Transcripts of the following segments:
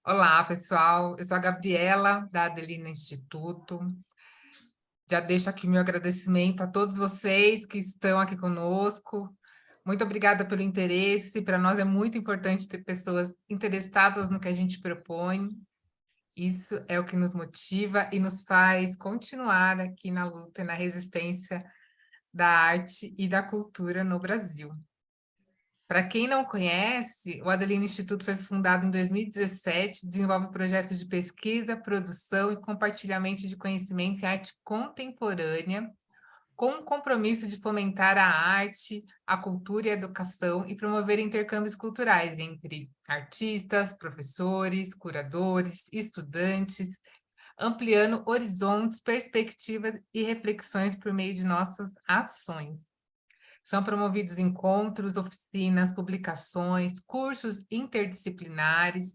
Olá, pessoal. Eu sou a Gabriela, da Adelina Instituto. Já deixo aqui meu agradecimento a todos vocês que estão aqui conosco. Muito obrigada pelo interesse. Para nós é muito importante ter pessoas interessadas no que a gente propõe. Isso é o que nos motiva e nos faz continuar aqui na luta e na resistência da arte e da cultura no Brasil. Para quem não conhece, o Adelina Instituto foi fundado em 2017, desenvolve projetos de pesquisa, produção e compartilhamento de conhecimento em arte contemporânea, com o compromisso de fomentar a arte, a cultura e a educação e promover intercâmbios culturais entre artistas, professores, curadores, estudantes, ampliando horizontes, perspectivas e reflexões por meio de nossas ações. São promovidos encontros, oficinas, publicações, cursos interdisciplinares,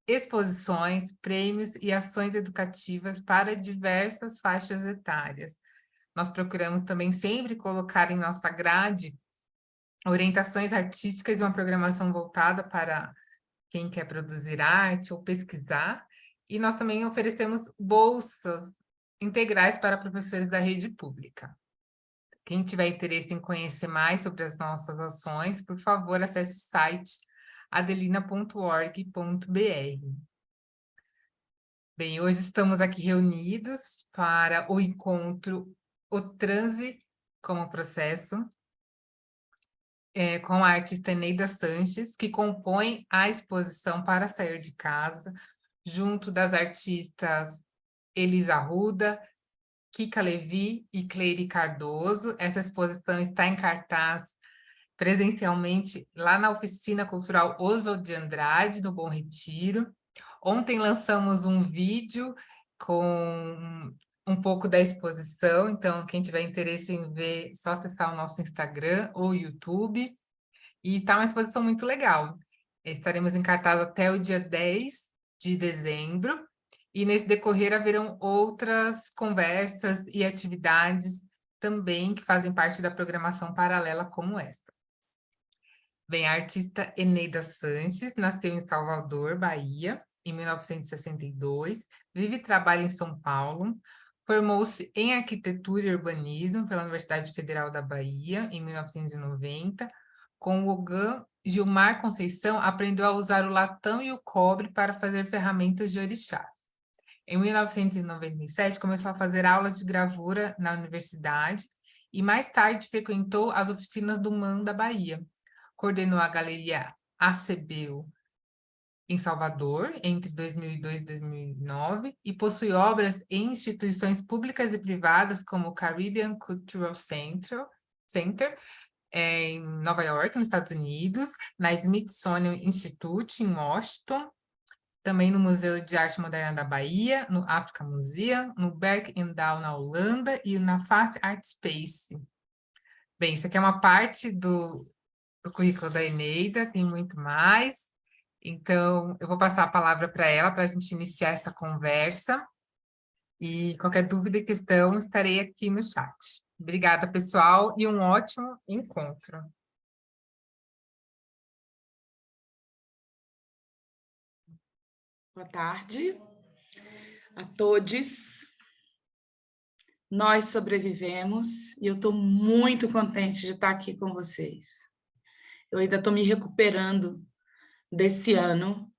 exposições, prêmios e ações educativas para diversas faixas etárias. Nós procuramos também sempre colocar em nossa grade orientações artísticas e uma programação voltada para quem quer produzir arte ou pesquisar, e nós também oferecemos bolsas integrais para professores da rede pública. Quem tiver interesse em conhecer mais sobre as nossas ações, por favor, acesse o site adelina.org.br. Bem, hoje estamos aqui reunidos para o encontro O Transe como Processo, com a artista Eneida Sanches, que compõe a exposição Para Sair de Casa, junto das artistas Elisa Arruda, Kika Levi e Cleire Cardoso. Essa exposição está em cartaz presencialmente lá na Oficina Cultural Oswald de Andrade, no Bom Retiro. Ontem lançamos um vídeo com um pouco da exposição, então quem tiver interesse em ver, só acessar o nosso Instagram ou YouTube. E está uma exposição muito legal. Estaremos em cartaz até o dia 10 de dezembro, e nesse decorrer haverão outras conversas e atividades também que fazem parte da programação paralela como esta. Bem, a artista Eneida Sanches nasceu em Salvador, Bahia, em 1962, vive e trabalha em São Paulo, formou-se em Arquitetura e Urbanismo pela Universidade Federal da Bahia, em 1990, com o Ogan Gilmar Conceição, aprendeu a usar o latão e o cobre para fazer ferramentas de orixá. Em 1997, começou a fazer aulas de gravura na universidade e mais tarde frequentou as oficinas do MAN da Bahia. Coordenou a Galeria ACBU em Salvador, entre 2002 e 2009, e possui obras em instituições públicas e privadas, como o Caribbean Cultural Center, em Nova York, nos Estados Unidos, na Smithsonian Institute, em Washington, também no Museu de Arte Moderna da Bahia, no Africa Museum, no Berk Endau, na Holanda, e na Face Art Space. Bem, isso aqui é uma parte do currículo da Eneida, tem muito mais. Então, eu vou passar a palavra para ela, para a gente iniciar essa conversa. E qualquer dúvida e questão, estarei aqui no chat. Obrigada, pessoal, e um ótimo encontro. Boa tarde a todos. Nós sobrevivemos e eu estou muito contente de estar aqui com vocês. Eu ainda estou me recuperando desse ano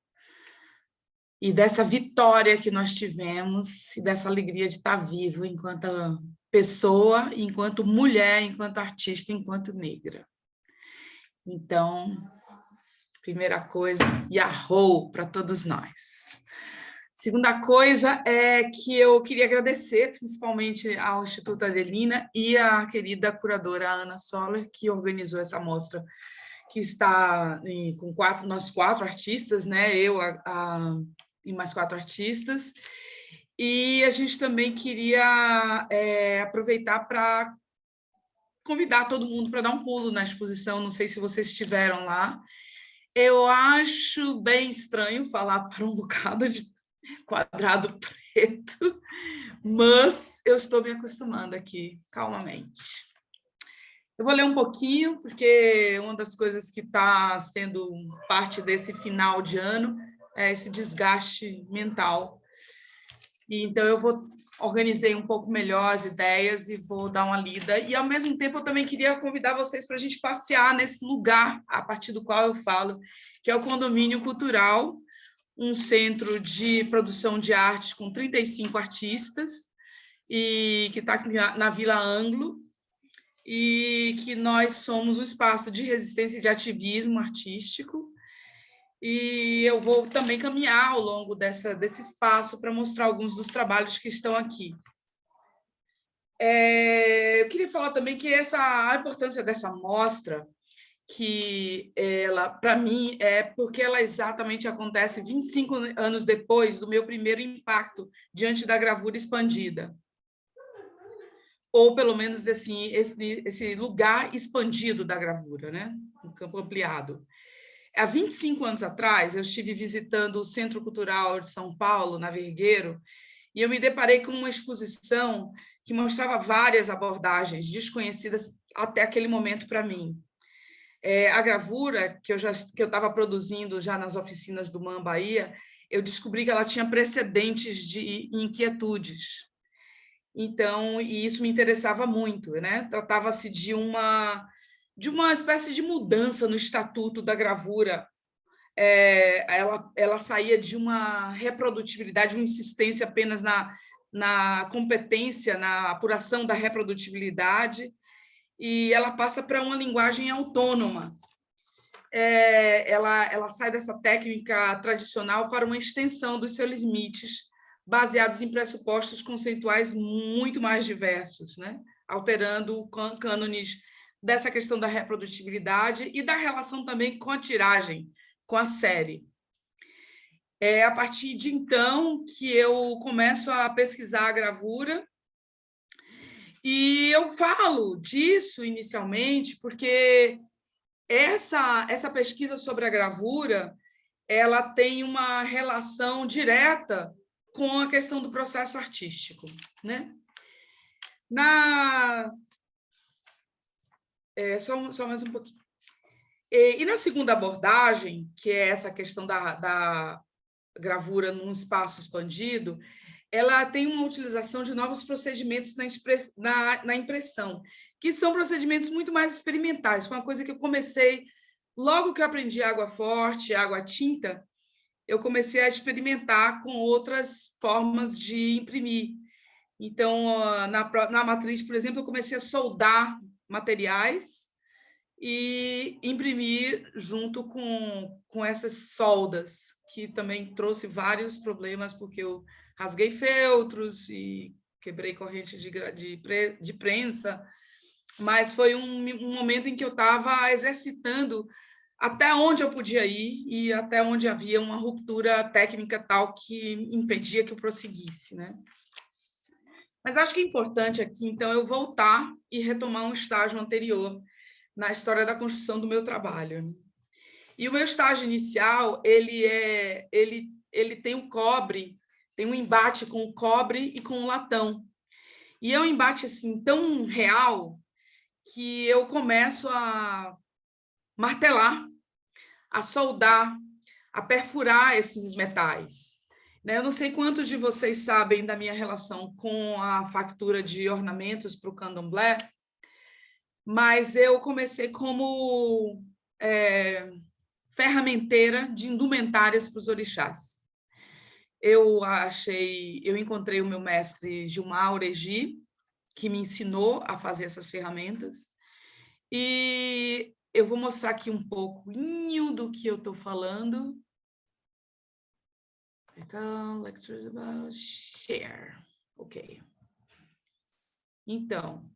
e dessa vitória que nós tivemos e dessa alegria de estar vivo enquanto pessoa, enquanto mulher, enquanto artista, enquanto negra. Então, primeira coisa, Yahoo para todos nós. Segunda coisa é que eu queria agradecer principalmente ao Instituto Adelina e à querida curadora Ana Soller, que organizou essa mostra, que está com nós quatro artistas, né? Eu e mais quatro artistas. E a gente também queria aproveitar para convidar todo mundo para dar um pulo na exposição, não sei se vocês estiveram lá. Eu acho bem estranho falar para um bocado de quadrado preto, mas eu estou me acostumando aqui, calmamente. Eu vou ler um pouquinho, porque uma das coisas que está sendo parte desse final de ano esse desgaste mental. E, então, organizei um pouco melhor as ideias e vou dar uma lida. E, ao mesmo tempo, eu também queria convidar vocês para a gente passear nesse lugar, a partir do qual eu falo, que é o Condomínio Cultural, um centro de produção de arte com 35 artistas, e que está na Vila Anglo, e que nós somos um espaço de resistência e de ativismo artístico. E eu vou também caminhar ao longo desse espaço para mostrar alguns dos trabalhos que estão aqui. Eu queria falar também que a importância dessa mostra, que ela, para mim, é porque ela exatamente acontece 25 anos depois do meu primeiro impacto diante da gravura expandida. Ou, pelo menos, assim, esse lugar expandido da gravura, né? Um campo ampliado. Há 25 anos atrás, eu estive visitando o Centro Cultural de São Paulo, na Vergueiro, e eu me deparei com uma exposição que mostrava várias abordagens desconhecidas até aquele momento para mim. A gravura, que eu estava produzindo já nas oficinas do MAM Bahia, eu descobri que ela tinha precedentes de inquietudes. Então, e isso me interessava muito, né? Tratava-se de uma espécie de mudança no estatuto da gravura. Ela saía de uma reprodutibilidade, uma insistência apenas na competência, na apuração da reprodutibilidade, e ela passa para uma linguagem autônoma. Ela sai dessa técnica tradicional para uma extensão dos seus limites, baseados em pressupostos conceituais muito mais diversos, né? Alterando cânones dessa questão da reprodutibilidade e da relação também com a tiragem, com a série. É a partir de então que eu começo a pesquisar a gravura, e eu falo disso inicialmente porque essa pesquisa sobre a gravura, ela tem uma relação direta com a questão do processo artístico, né? Só mais um pouquinho. E na segunda abordagem, que é essa questão da gravura num espaço expandido, ela tem uma utilização de novos procedimentos na impressão, que são procedimentos muito mais experimentais. Foi uma coisa que eu comecei, logo que eu aprendi água forte, água tinta, eu comecei a experimentar com outras formas de imprimir. Então, na matriz, por exemplo, eu comecei a soldar materiais e imprimir junto com essas soldas, que também trouxe vários problemas, porque eu rasguei feltros e quebrei corrente de prensa, mas foi um momento em que eu estava exercitando até onde eu podia ir e até onde havia uma ruptura técnica tal que impedia que eu prosseguisse, né? Mas acho que é importante aqui, então, eu voltar e retomar um estágio anterior na história da construção do meu trabalho. E o meu estágio inicial, ele tem o cobre, tem um embate com o cobre e com o latão. E é um embate assim tão real que eu começo a martelar, a soldar, a perfurar esses metais. Eu não sei quantos de vocês sabem da minha relação com a factura de ornamentos para o candomblé, mas eu comecei como ferramenteira de indumentárias para os orixás. Eu encontrei o meu mestre Gilmar Uregi, que me ensinou a fazer essas ferramentas, e eu vou mostrar aqui um pouquinho do que eu estou falando. Lectures about share. Ok. Então,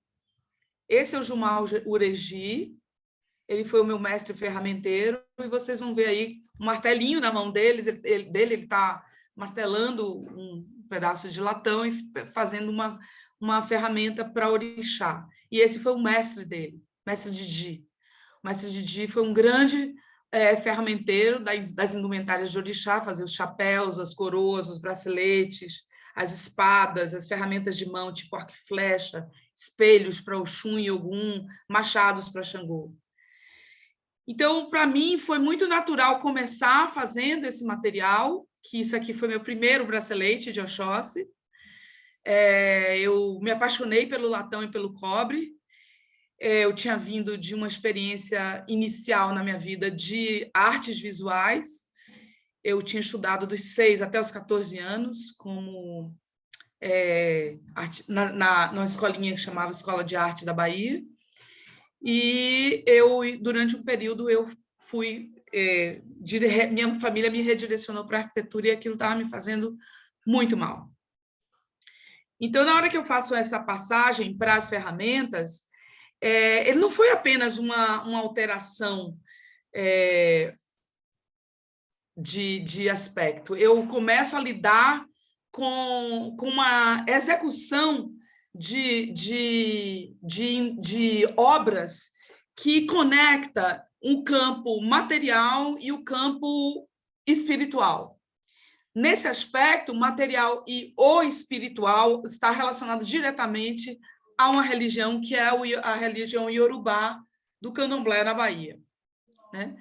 esse é o Gilmar Uregi, ele foi o meu mestre ferramenteiro, e vocês vão ver aí um martelinho na mão dele, ele está martelando um pedaço de latão e fazendo uma ferramenta para orixá. E esse foi o mestre dele, mestre Didi. O mestre Didi foi um grande ferramenteiro das indumentárias de orixá, fazia os chapéus, as coroas, os braceletes, as espadas, as ferramentas de mão, tipo arco e flecha, espelhos para Oxum e Ogum, machados para Xangô. Então, para mim, foi muito natural começar fazendo esse material, que isso aqui foi meu primeiro bracelete de Oxóssi. Eu me apaixonei pelo latão e pelo cobre. Eu tinha vindo de uma experiência inicial na minha vida de artes visuais. Eu tinha estudado dos 6 até os 14 anos, como numa escolinha que chamava Escola de Arte da Bahia. E durante um período, eu fui... minha família me redirecionou para a arquitetura e aquilo estava me fazendo muito mal. Então, na hora que eu faço essa passagem para as ferramentas, ele não foi apenas uma alteração de aspecto. Eu começo a lidar com uma execução de obras que conecta o campo material e o campo espiritual. Nesse aspecto, o material e o espiritual está relacionado diretamente a uma religião que é a religião Iorubá do Candomblé na Bahia, né?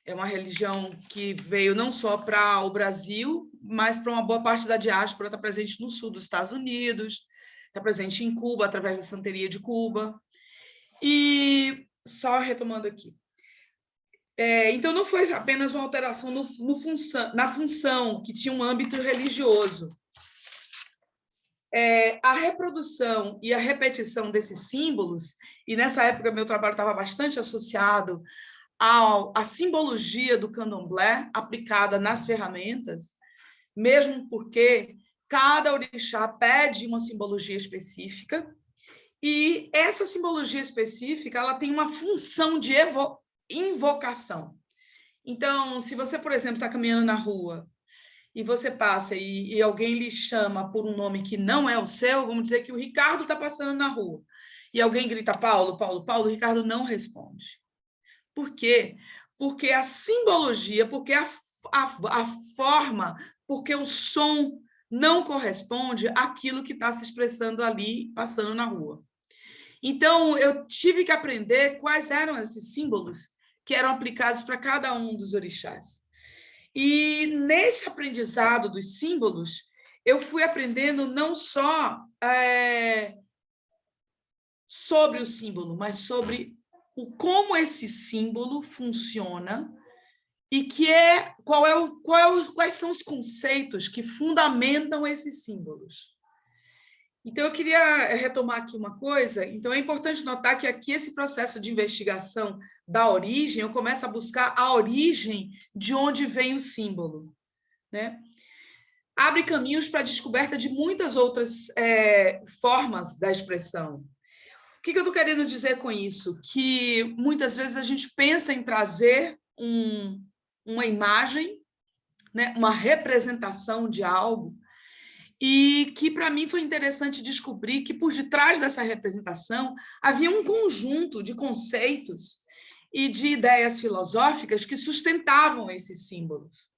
É uma religião que veio não só para o Brasil, mas para uma boa parte da diáspora, está presente no sul dos Estados Unidos, está presente em Cuba, através da Santeria de Cuba. E, só retomando aqui, então não foi apenas uma alteração na função, que tinha um âmbito religioso. A reprodução e a repetição desses símbolos, e nessa época meu trabalho estava bastante associado à simbologia do candomblé aplicada nas ferramentas, mesmo porque cada orixá pede uma simbologia específica, e essa simbologia específica ela tem uma função de invocação. Então, se você, por exemplo, está caminhando na rua e você passa e alguém lhe chama por um nome que não é o seu, vamos dizer que o Ricardo está passando na rua, e alguém grita Paulo, Paulo, Paulo, o Ricardo não responde. Por quê? Porque a simbologia, porque a forma, porque o som não corresponde àquilo que está se expressando ali, passando na rua. Então, eu tive que aprender quais eram esses símbolos que eram aplicados para cada um dos orixás. E nesse aprendizado dos símbolos, eu fui aprendendo não só sobre o símbolo, mas sobre como esse símbolo funciona e quais são os conceitos que fundamentam esses símbolos. Então, eu queria retomar aqui uma coisa. Então, é importante notar que aqui esse processo de investigação da origem, eu começo a buscar a origem de onde vem o símbolo, né? Abre caminhos para a descoberta de muitas outras formas da expressão. O que eu estou querendo dizer com isso? Que muitas vezes a gente pensa em trazer uma imagem, né, uma representação de algo, e que para mim foi interessante descobrir que por detrás dessa representação havia um conjunto de conceitos e de ideias filosóficas que sustentavam esses símbolos.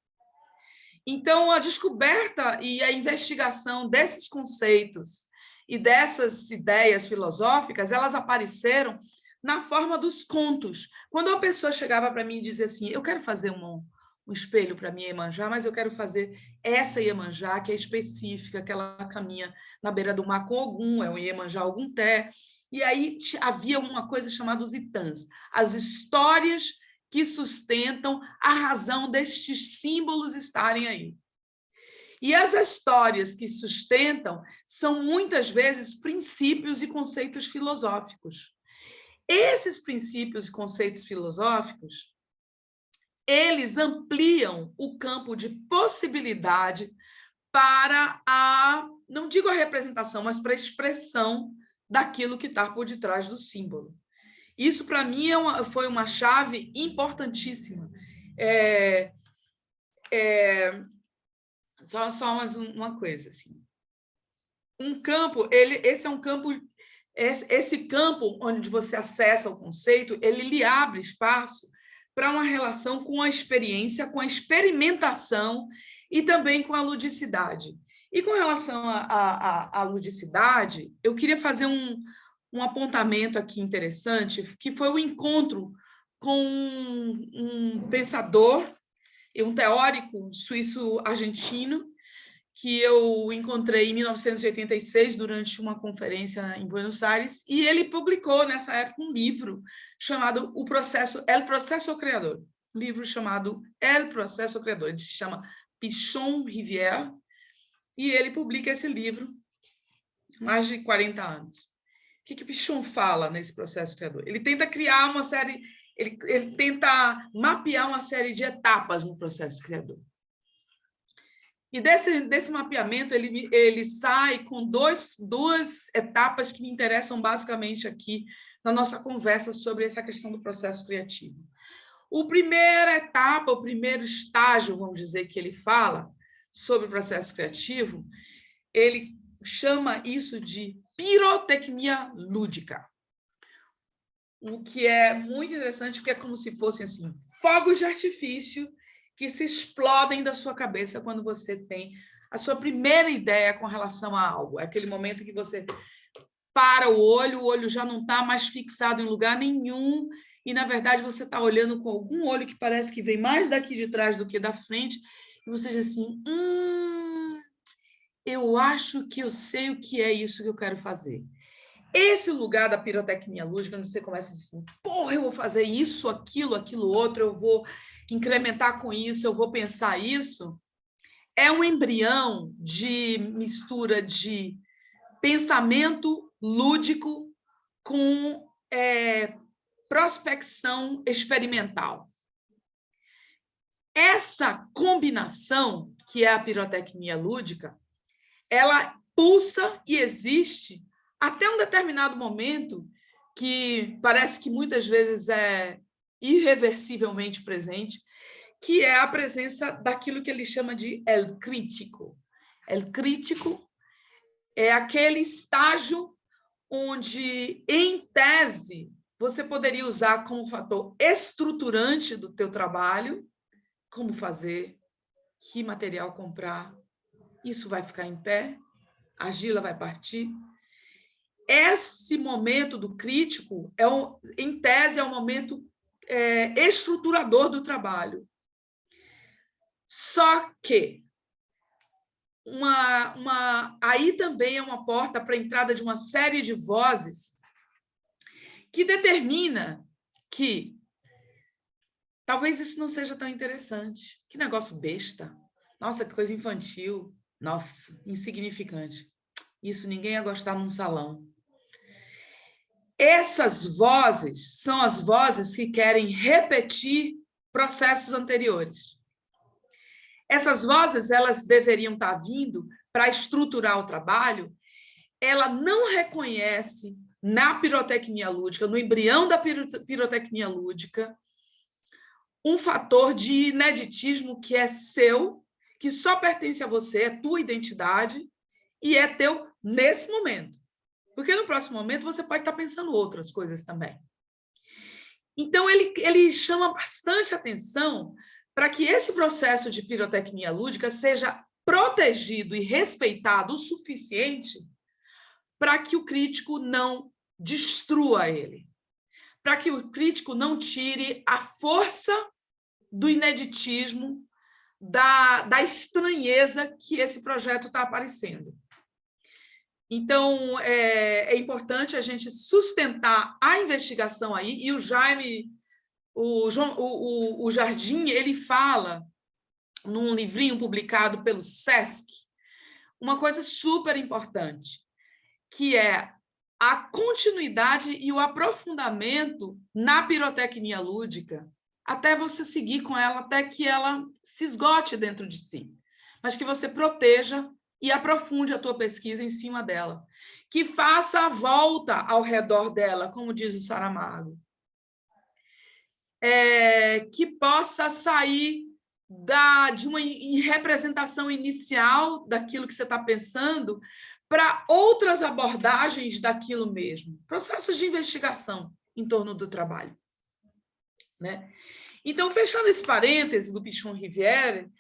Então, a descoberta e a investigação desses conceitos e dessas ideias filosóficas, elas apareceram na forma dos contos. Quando uma pessoa chegava para mim e dizia assim, eu quero fazer um espelho para minha Iemanjá, mas eu quero fazer essa Iemanjá, que é específica, que ela caminha na beira do mar com Ogum, é um Iemanjá Ogum-té. E aí havia uma coisa chamada os itãs, as histórias que sustentam a razão destes símbolos estarem aí. E as histórias que sustentam são, muitas vezes, princípios e conceitos filosóficos. Esses princípios e conceitos filosóficos, eles ampliam o campo de possibilidade para não digo a representação, mas para a expressão daquilo que está por detrás do símbolo. Isso, para mim, foi uma chave importantíssima. Só mais uma coisa. Assim. Um campo, esse é um campo... Esse campo onde você acessa o conceito, ele lhe abre espaço para uma relação com a experiência, com a experimentação e também com a ludicidade. E com relação à ludicidade, eu queria fazer um apontamento aqui interessante, que foi o encontro com um pensador, um teórico suíço-argentino, que eu encontrei em 1986 durante uma conferência em Buenos Aires, e ele publicou nessa época um livro chamado El Processo Criador, um livro chamado El Processo Criador. Ele se chama Pichon Rivière, e ele publica esse livro há mais de 40 anos. O que Pichon fala nesse processo criador? Ele tenta criar uma série, ele tenta mapear uma série de etapas no processo criador. E desse mapeamento, ele sai com duas etapas que me interessam basicamente aqui na nossa conversa sobre essa questão do processo criativo. A primeira etapa, o primeiro estágio, vamos dizer, que ele fala sobre o processo criativo, ele chama isso de pirotecnia lúdica. O que é muito interessante, porque é como se fossem assim, fogos de artifício que se explodem da sua cabeça quando você tem a sua primeira ideia com relação a algo. É aquele momento que você para o olho já não está mais fixado em lugar nenhum, e, na verdade, você está olhando com algum olho que parece que vem mais daqui de trás do que da frente, e você diz assim, eu acho que eu sei o que é isso que eu quero fazer. Esse lugar da pirotecnia lúdica, onde você começa a dizer assim, porra, eu vou fazer isso, aquilo outro, eu vou incrementar com isso, eu vou pensar isso, é um embrião de mistura de pensamento lúdico com prospecção experimental. Essa combinação, que é a pirotecnia lúdica, ela pulsa e existe até um determinado momento que parece que muitas vezes é irreversivelmente presente, que é a presença daquilo que ele chama de el crítico. El crítico é aquele estágio onde, em tese, você poderia usar como fator estruturante do teu trabalho, como fazer, que material comprar, isso vai ficar em pé, a argila vai partir. Esse momento do crítico, em tese, é um momento estruturador do trabalho. Só que aí também é uma porta para a entrada de uma série de vozes que determina que talvez isso não seja tão interessante. Que negócio besta. Nossa, que coisa infantil. Nossa, insignificante. Isso ninguém ia gostar num salão. Essas vozes são as vozes que querem repetir processos anteriores. Essas vozes, elas deveriam estar vindo para estruturar o trabalho. Ela não reconhece na pirotecnia lúdica, no embrião da pirotecnia lúdica, um fator de ineditismo que é seu, que só pertence a você, é tua identidade e é teu nesse momento. Porque no próximo momento você pode estar pensando outras coisas também. Então, ele chama bastante atenção para que esse processo de pirotecnia lúdica seja protegido e respeitado o suficiente para que o crítico não destrua ele, para que o crítico não tire a força do ineditismo, da estranheza que esse projeto está aparecendo. Então, é importante a gente sustentar a investigação aí, e o Jaime, o Jardim, ele fala, num livrinho publicado pelo SESC, uma coisa super importante, que é a continuidade e o aprofundamento na pirotecnia lúdica, até você seguir com ela, até que ela se esgote dentro de si, mas que você proteja e aprofunde a tua pesquisa em cima dela, que faça a volta ao redor dela, como diz o Saramago, que possa sair de uma representação inicial daquilo que você está pensando para outras abordagens daquilo mesmo, processos de investigação em torno do trabalho, né? Então, fechando esse parêntese do Pichon Rivière,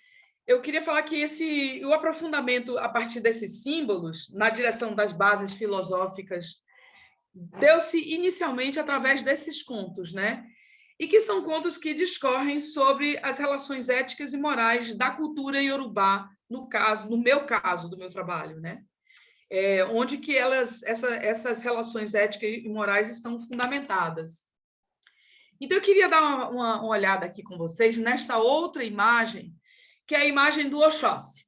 eu queria falar que o aprofundamento a partir desses símbolos, na direção das bases filosóficas, deu-se inicialmente através desses contos, né? e que são contos que discorrem sobre as relações éticas e morais da cultura iorubá, no meu caso, do meu trabalho, né? Onde que essas relações éticas e morais estão fundamentadas. Então, eu queria dar uma olhada aqui com vocês nesta outra imagem, que é a imagem do Oxóssi.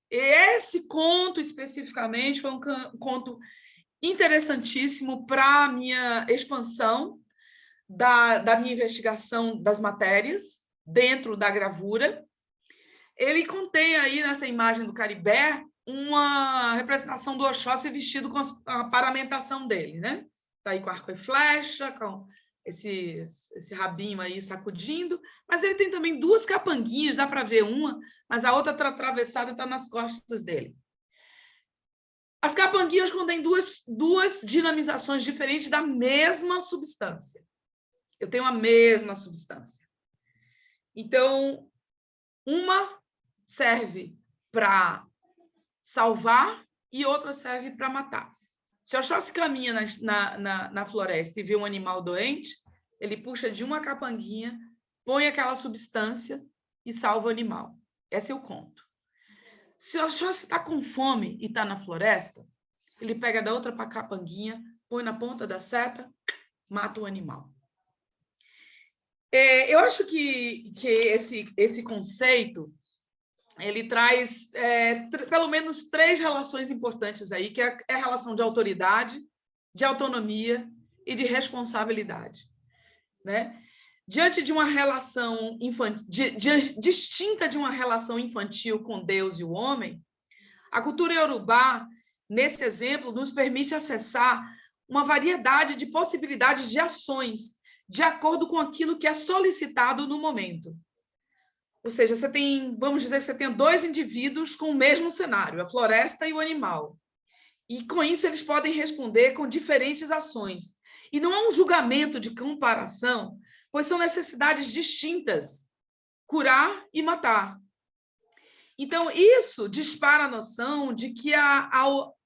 Esse conto, especificamente, foi um conto interessantíssimo para a minha expansão da minha investigação das matérias dentro da gravura. Ele contém aí, nessa imagem do Caribé, uma representação do Oxóssi vestido com a paramentação dele, né? Está aí com arco e flecha, com esse rabinho aí sacudindo, mas ele tem também duas capanguinhas, dá para ver uma, mas a outra está atravessada e está nas costas dele. As capanguinhas contêm duas dinamizações diferentes da mesma substância. Eu tenho a mesma substância. Então, uma serve para salvar e outra serve para matar. Se o Oxóssi caminha na floresta e vê um animal doente, ele puxa de uma capanguinha, põe aquela substância e salva o animal. Esse é o conto. Se o Oxóssi está com fome e está na floresta, ele pega da outra capanguinha, põe na ponta da seta, mata o animal. Eu acho que esse conceito ele traz pelo menos 3 relações importantes aí, que é a relação de autoridade, de autonomia e de responsabilidade, né? Diante de uma relação distinta de uma relação infantil com Deus e o homem, a cultura iorubá, nesse exemplo, nos permite acessar uma variedade de possibilidades de ações, de acordo com aquilo que é solicitado no momento. Ou seja, vamos dizer que você tem 2 indivíduos com o mesmo cenário, a floresta e o animal. E, com isso, eles podem responder com diferentes ações. E não há um julgamento de comparação, pois são necessidades distintas, curar e matar. Então, isso dispara a noção de que a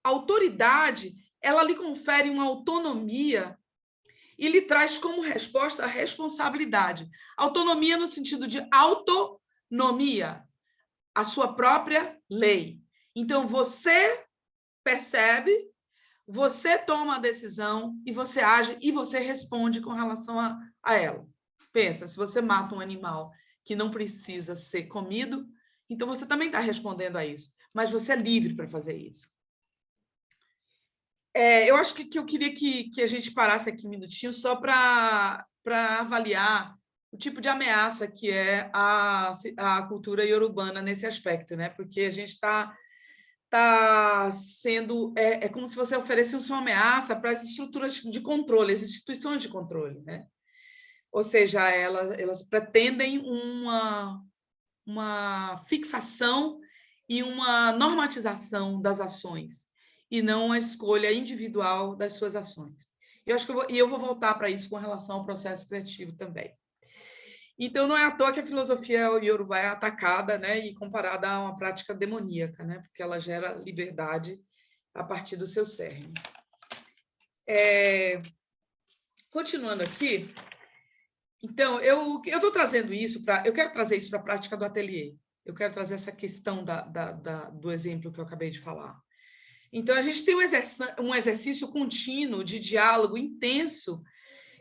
autoridade ela lhe confere uma autonomia e lhe traz como resposta a responsabilidade. Autonomia no sentido de autonomia, a sua própria lei. Então, você percebe, você toma a decisão e você age e você responde com relação a ela. Pensa, se você mata um animal que não precisa ser comido, então você também está respondendo a isso, mas você é livre para fazer isso. Eu acho que eu queria que a gente parasse aqui um minutinho só para avaliar o tipo de ameaça que é a cultura iorubana nesse aspecto, né? Porque a gente está sendo... É como se você oferecesse uma ameaça para as estruturas de controle, as instituições de controle, né? Ou seja, elas pretendem uma fixação e uma normatização das ações, e não a escolha individual das suas ações. Eu acho que eu vou voltar para isso com relação ao processo criativo também. Então, não é à toa que a filosofia iorubá é atacada, né, e comparada a uma prática demoníaca, né, porque ela gera liberdade a partir do seu cerne. Continuando aqui, então, eu estou trazendo isso eu quero trazer isso para a prática do ateliê. Eu quero trazer essa questão do exemplo que eu acabei de falar. Então, a gente tem um exercício contínuo de diálogo intenso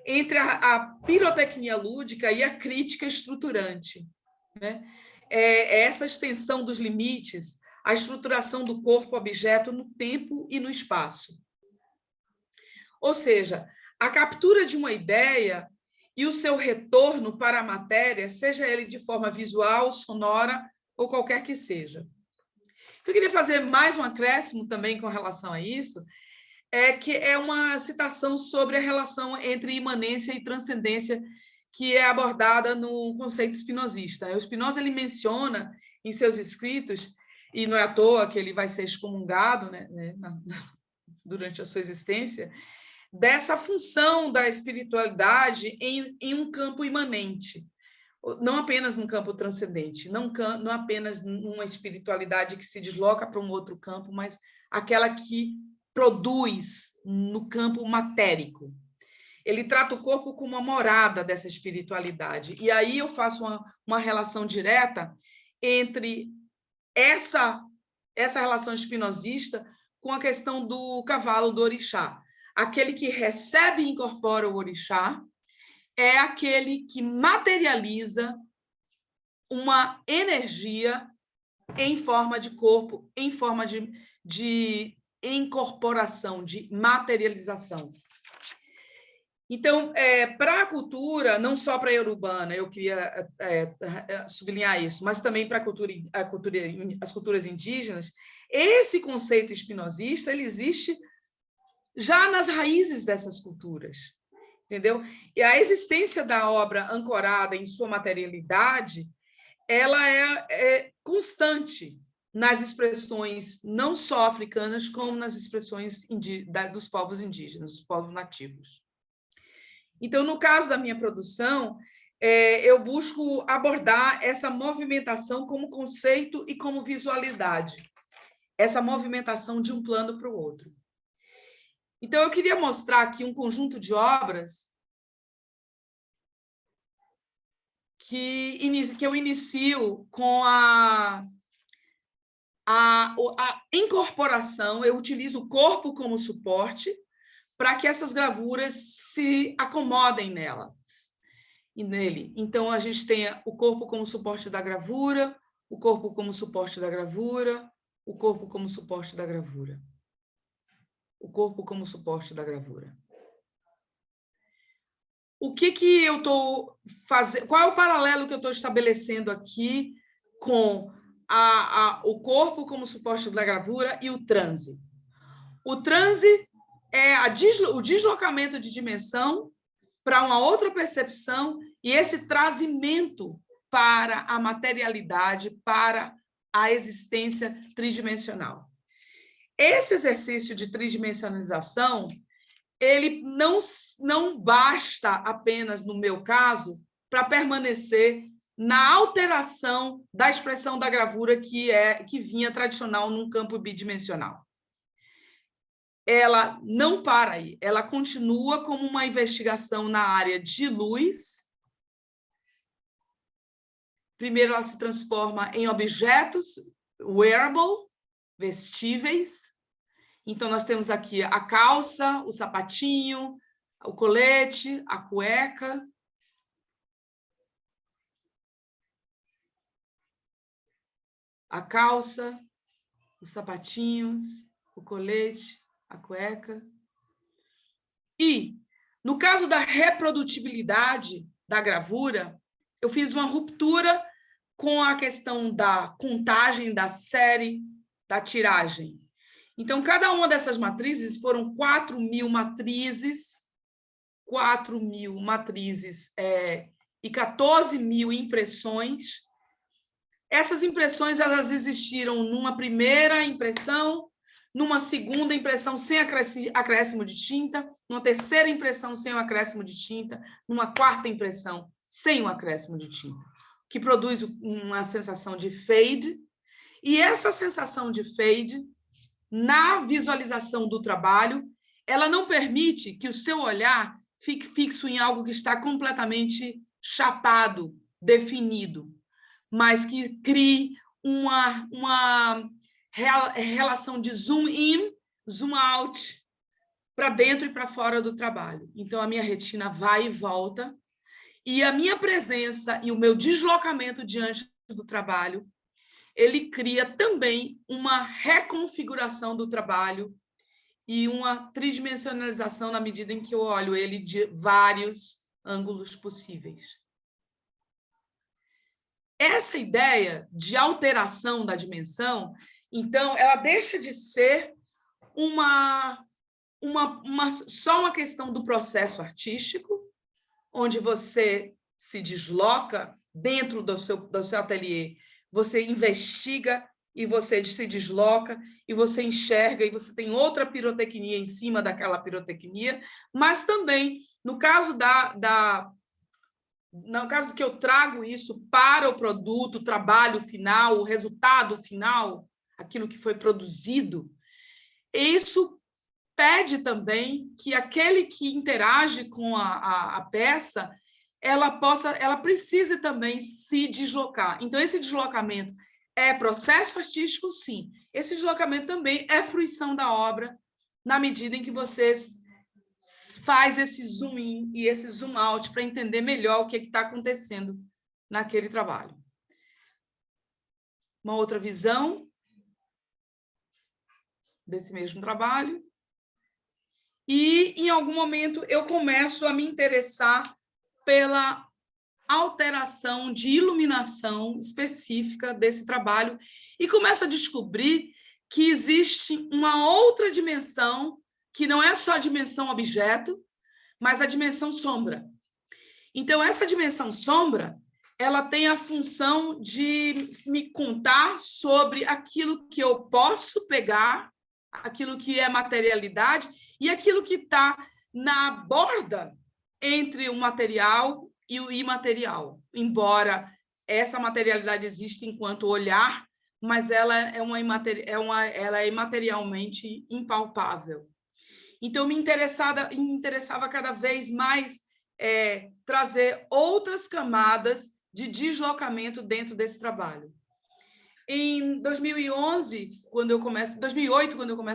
entre a pirotecnia lúdica e a crítica estruturante, né? Essa extensão dos limites, a estruturação do corpo-objeto no tempo e no espaço. Ou seja, a captura de uma ideia e o seu retorno para a matéria, seja ele de forma visual, sonora ou qualquer que seja. Eu queria fazer mais um acréscimo também com relação a isso, que é uma citação sobre a relação entre imanência e transcendência que é abordada no conceito spinozista. O Spinoza ele menciona em seus escritos, e não é à toa que ele vai ser excomungado, né, durante a sua existência, dessa função da espiritualidade em um campo imanente. Não apenas num campo transcendente, não apenas numa espiritualidade que se desloca para um outro campo, mas aquela que produz no campo matérico. Ele trata o corpo como uma morada dessa espiritualidade. E aí eu faço uma relação direta entre essa relação espinosista com a questão do cavalo do orixá. Aquele que recebe e incorpora o orixá é aquele que materializa uma energia em forma de corpo, em forma de incorporação, de materialização. Então, para a cultura, não só para a iorubana, eu queria sublinhar isso, mas também para as culturas indígenas, esse conceito espinosista ele existe já nas raízes dessas culturas, entendeu? E a existência da obra ancorada em sua materialidade, ela é constante nas expressões não só africanas, como nas expressões dos povos indígenas, dos povos nativos. Então, no caso da minha produção, eu busco abordar essa movimentação como conceito e como visualidade, essa movimentação de um plano para o outro. Então, eu queria mostrar aqui um conjunto de obras que eu inicio com a incorporação, eu utilizo o corpo como suporte para que essas gravuras se acomodem nelas e nele. Então, a gente tem o corpo como suporte da gravura, o corpo como suporte da gravura, o corpo como suporte da gravura. O corpo como suporte da gravura. O que eu estou fazendo? Qual é o paralelo que eu estou estabelecendo aqui com o corpo como suporte da gravura e o transe? O transe é o deslocamento de dimensão para uma outra percepção e esse trazimento para a materialidade, para a existência tridimensional. Esse exercício de tridimensionalização, ele não basta apenas, no meu caso, para permanecer na alteração da expressão da gravura que vinha tradicional num campo bidimensional. Ela não para aí, ela continua como uma investigação na área de luz. Primeiro, ela se transforma em objetos wearable, vestíveis. Então, nós temos aqui a calça, o sapatinho, o colete, a cueca. A calça, os sapatinhos, o colete, a cueca. E, no caso da reprodutibilidade da gravura, eu fiz uma ruptura com a questão da contagem, da série, da tiragem. Então, cada uma dessas matrizes foram 4.000 matrizes, 4.000 matrizes e 14.000 impressões. Essas impressões elas existiram numa primeira impressão, numa segunda impressão sem acréscimo de tinta, numa terceira impressão sem o acréscimo de tinta, numa quarta impressão sem o acréscimo de tinta, que produz uma sensação de fade. E essa sensação de fade, na visualização do trabalho, ela não permite que o seu olhar fique fixo em algo que está completamente chapado, definido, mas que crie uma relação de zoom in, zoom out, para dentro e para fora do trabalho. Então, a minha retina vai e volta, e a minha presença e o meu deslocamento diante do trabalho, ele cria também uma reconfiguração do trabalho e uma tridimensionalização na medida em que eu olho ele de vários ângulos possíveis. Essa ideia de alteração da dimensão, então, ela deixa de ser só uma questão do processo artístico, onde você se desloca dentro do seu ateliê, você investiga e você se desloca e você enxerga e você tem outra pirotecnia em cima daquela pirotecnia, mas também, no caso no caso do que eu trago isso para o produto, o trabalho final, o resultado final, aquilo que foi produzido, isso pede também que aquele que interage com a peça, ela precise também se deslocar. Então, esse deslocamento é processo artístico, sim. Esse deslocamento também é fruição da obra, na medida em que vocês faz esse zoom in e esse zoom out para entender melhor o que está acontecendo naquele trabalho. Uma outra visão desse mesmo trabalho. E, em algum momento, eu começo a me interessar pela alteração de iluminação específica desse trabalho e começo a descobrir que existe uma outra dimensão, que não é só a dimensão objeto, mas a dimensão sombra. Então, essa dimensão sombra, ela tem a função de me contar sobre aquilo que eu posso pegar, aquilo que é materialidade e aquilo que está na borda entre o material e o imaterial. Embora essa materialidade exista enquanto olhar, mas ela é imaterialmente impalpável. Então, me interessava cada vez mais trazer outras camadas de deslocamento dentro desse trabalho. Em 2008, quando eu começo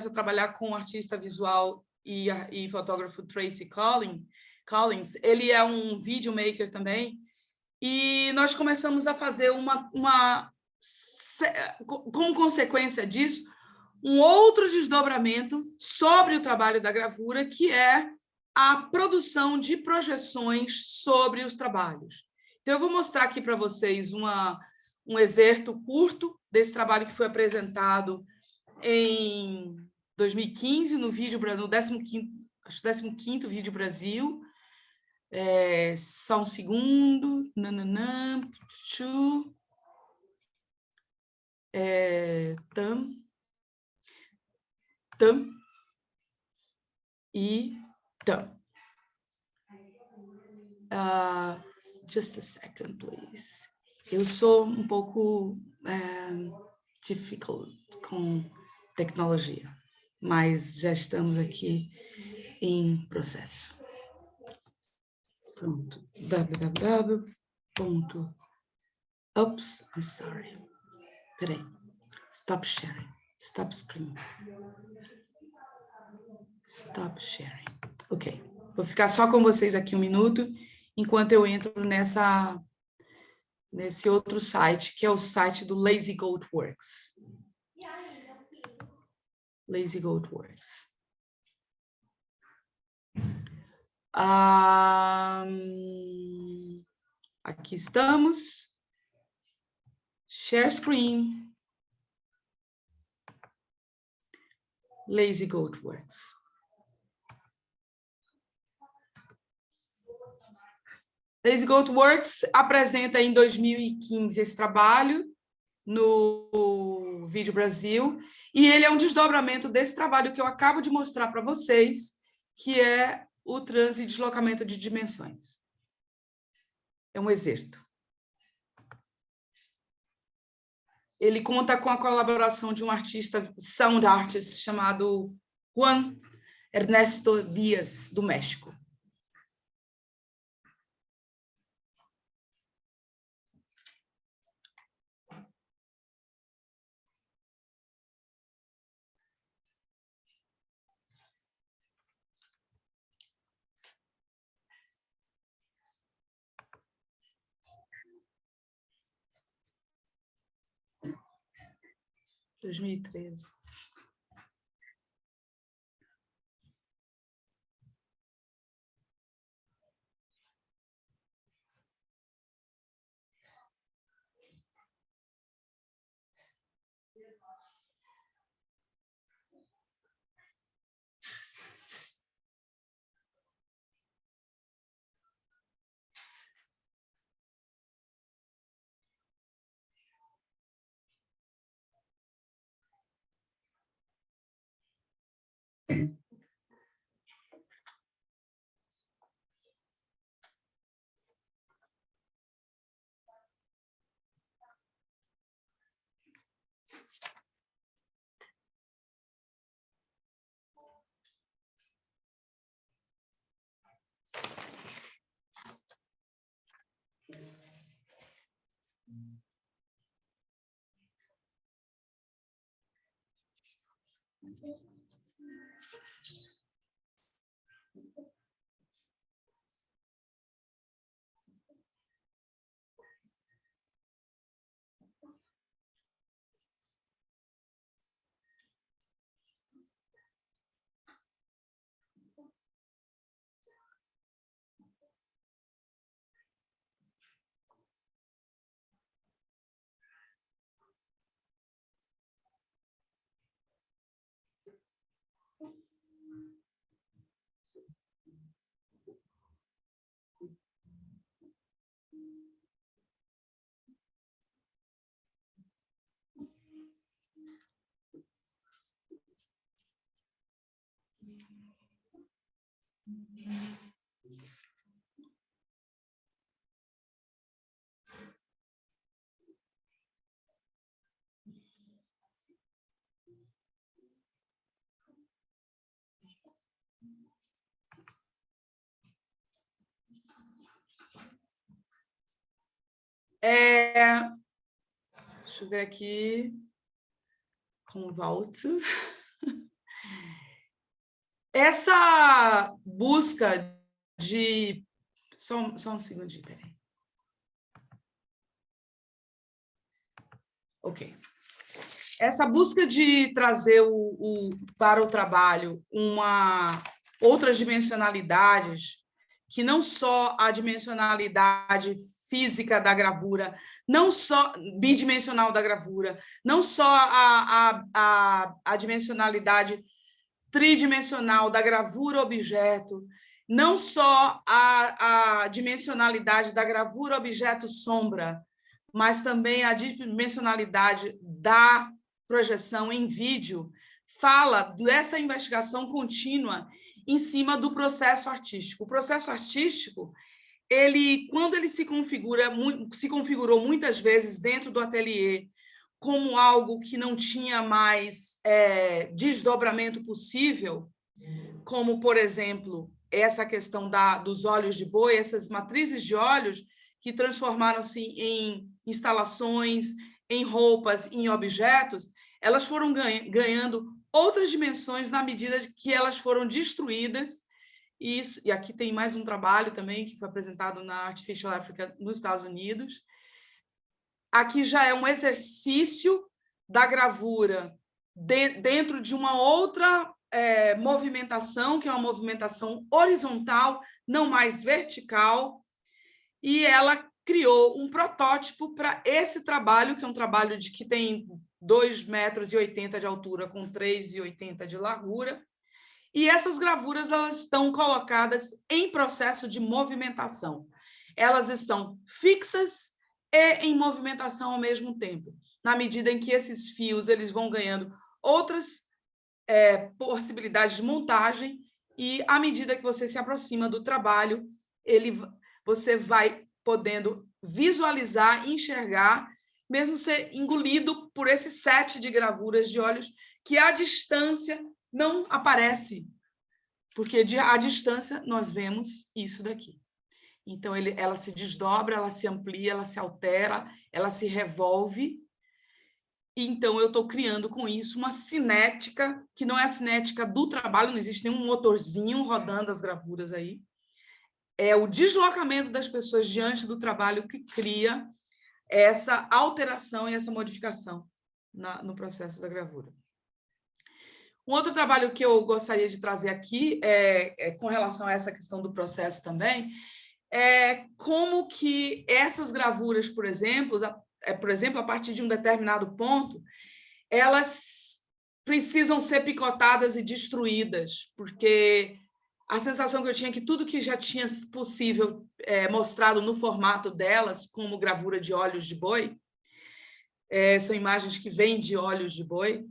a trabalhar com o artista visual e fotógrafo Tracy Collins, ele é um videomaker também, e nós começamos a fazer como consequência disso, um outro desdobramento sobre o trabalho da gravura, que é a produção de projeções sobre os trabalhos. Então, eu vou mostrar aqui para vocês um excerto curto desse trabalho que foi apresentado em 2015, no 15º Vídeo Brasil. Só um segundo. Tam e tam. Just a second, please. Eu sou um pouco difficult com tecnologia, mas já estamos aqui em processo. Pronto. Oops, I'm sorry. Peraí. Stop sharing. Stop screen. Stop sharing. Ok. Vou ficar só com vocês aqui um minuto, enquanto eu entro nesse outro site, que é o site do Lazy Goat Works. Lazy Goat Works. Aqui estamos. Share screen. Lazy Goat Works. Lazy Goat Works apresenta em 2015 esse trabalho no Vídeo Brasil, e ele é um desdobramento desse trabalho que eu acabo de mostrar para vocês, que é o transe e deslocamento de dimensões. É um excerto. Ele conta com a colaboração de um artista, sound artist, chamado Juan Ernesto Díaz, do México. Dois mil e 2013. Deixa eu ver aqui. Com volta. Essa busca de... Só um segundinho, peraí. Ok. Essa busca de trazer para o trabalho outras dimensionalidades, que não só a dimensionalidade física da gravura, não só bidimensional da gravura, não só a dimensionalidade tridimensional da gravura-objeto, não só a dimensionalidade da gravura-objeto-sombra, mas também a dimensionalidade da projeção em vídeo, fala dessa investigação contínua em cima do processo artístico. O processo artístico, quando ele se configurou muitas vezes dentro do ateliê como algo que não tinha mais desdobramento possível, como, por exemplo, essa questão dos olhos de boi, essas matrizes de olhos que transformaram-se em instalações, em roupas, em objetos, elas foram ganhando outras dimensões na medida que elas foram destruídas. E aqui tem mais um trabalho também que foi apresentado na Artificial Africa nos Estados Unidos. Aqui já é um exercício da gravura dentro de uma outra movimentação, que é uma movimentação horizontal, não mais vertical, e ela criou um protótipo para esse trabalho, que é um trabalho que tem 2,80 metros de altura com 3,80 de largura, e essas gravuras elas estão colocadas em processo de movimentação. Elas estão fixas e em movimentação ao mesmo tempo, na medida em que esses fios eles vão ganhando outras possibilidades de montagem, e à medida que você se aproxima do trabalho, você vai podendo visualizar, enxergar, mesmo ser engolido por esse set de gravuras de olhos que à distância não aparece, porque à distância nós vemos isso daqui. Então, ela se desdobra, ela se amplia, ela se altera, ela se revolve. Então, eu estou criando com isso uma cinética, que não é a cinética do trabalho, não existe nenhum motorzinho rodando as gravuras aí. É o deslocamento das pessoas diante do trabalho que cria essa alteração e essa modificação no processo da gravura. Um outro trabalho que eu gostaria de trazer aqui, com relação a essa questão do processo também, é como que essas gravuras, por exemplo, a partir de um determinado ponto, elas precisam ser picotadas e destruídas, porque a sensação que eu tinha é que tudo que já tinha possível mostrado no formato delas, como gravura de olhos de boi, são imagens que vêm de olhos de boi,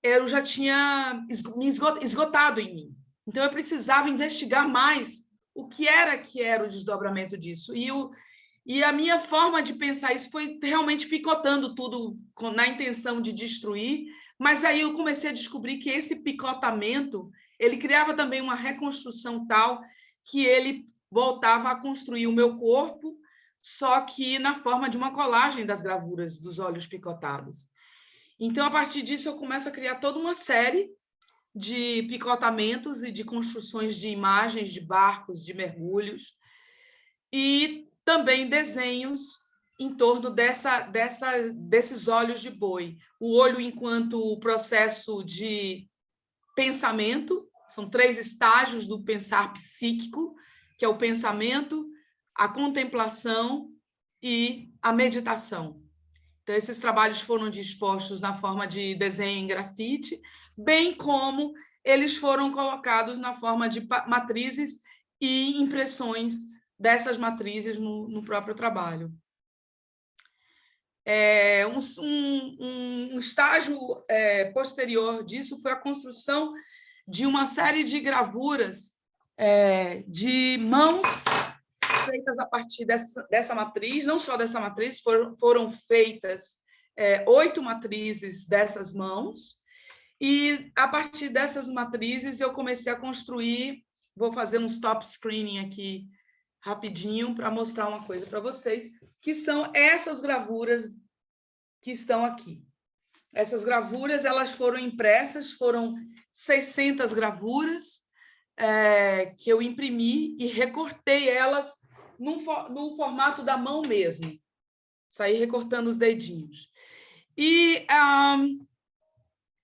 eu já tinha me esgotado em mim. Então, eu precisava investigar mais o que era o desdobramento disso. E a minha forma de pensar isso foi realmente picotando tudo na intenção de destruir, mas aí eu comecei a descobrir que esse picotamento, ele criava também uma reconstrução tal que ele voltava a construir o meu corpo, só que na forma de uma colagem das gravuras dos olhos picotados. Então, a partir disso, eu começo a criar toda uma série de picotamentos e de construções de imagens de barcos, de mergulhos, e também desenhos em torno desses olhos de boi. O olho enquanto processo de pensamento, são 3 estágios do pensar psíquico, que é o pensamento, a contemplação e a meditação. Então, esses trabalhos foram dispostos na forma de desenho em grafite, bem como eles foram colocados na forma de matrizes e impressões dessas matrizes no próprio trabalho. Um estágio posterior disso foi a construção de uma série de gravuras de mãos feitas a partir dessa matriz, não só dessa matriz, foram feitas 8 matrizes dessas mãos, e a partir dessas matrizes eu comecei a construir, vou fazer um stop screening aqui rapidinho para mostrar uma coisa para vocês, que são essas gravuras que estão aqui. Essas gravuras, elas foram impressas, foram 600 gravuras que eu imprimi e recortei elas no formato da mão mesmo. Saí recortando os dedinhos. E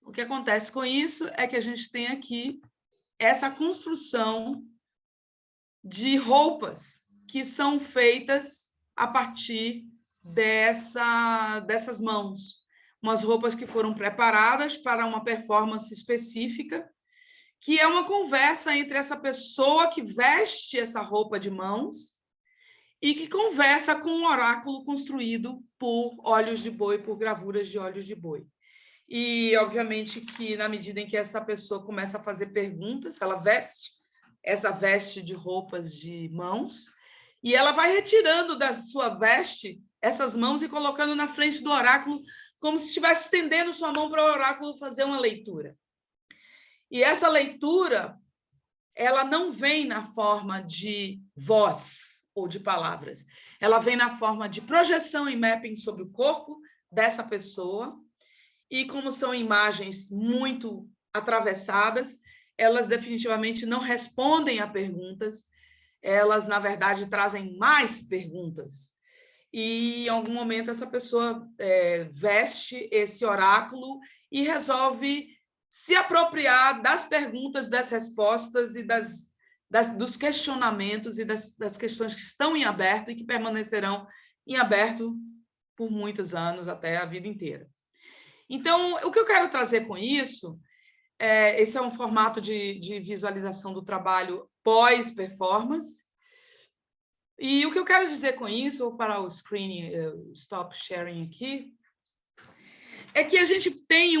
o que acontece com isso é que a gente tem aqui essa construção de roupas que são feitas a partir dessas mãos. Umas roupas que foram preparadas para uma performance específica, que é uma conversa entre essa pessoa que veste essa roupa de mãos e que conversa com um oráculo construído por olhos de boi, por gravuras de olhos de boi. E, obviamente, que na medida em que essa pessoa começa a fazer perguntas, ela veste essa veste de roupas de mãos, e ela vai retirando da sua veste essas mãos e colocando na frente do oráculo, como se estivesse estendendo sua mão para o oráculo fazer uma leitura. E essa leitura, ela não vem na forma de voz ou de palavras, ela vem na forma de projeção e mapping sobre o corpo dessa pessoa, e como são imagens muito atravessadas, elas definitivamente não respondem a perguntas, elas, na verdade, trazem mais perguntas. E, em algum momento, essa pessoa veste esse oráculo e resolve se apropriar das perguntas, das respostas e dos questionamentos e das questões que estão em aberto e que permanecerão em aberto por muitos anos, até a vida inteira. Então, o que eu quero trazer com isso, esse é um formato de visualização do trabalho pós-performance, e o que eu quero dizer com isso, vou parar o screen, stop sharing aqui, é que a gente tem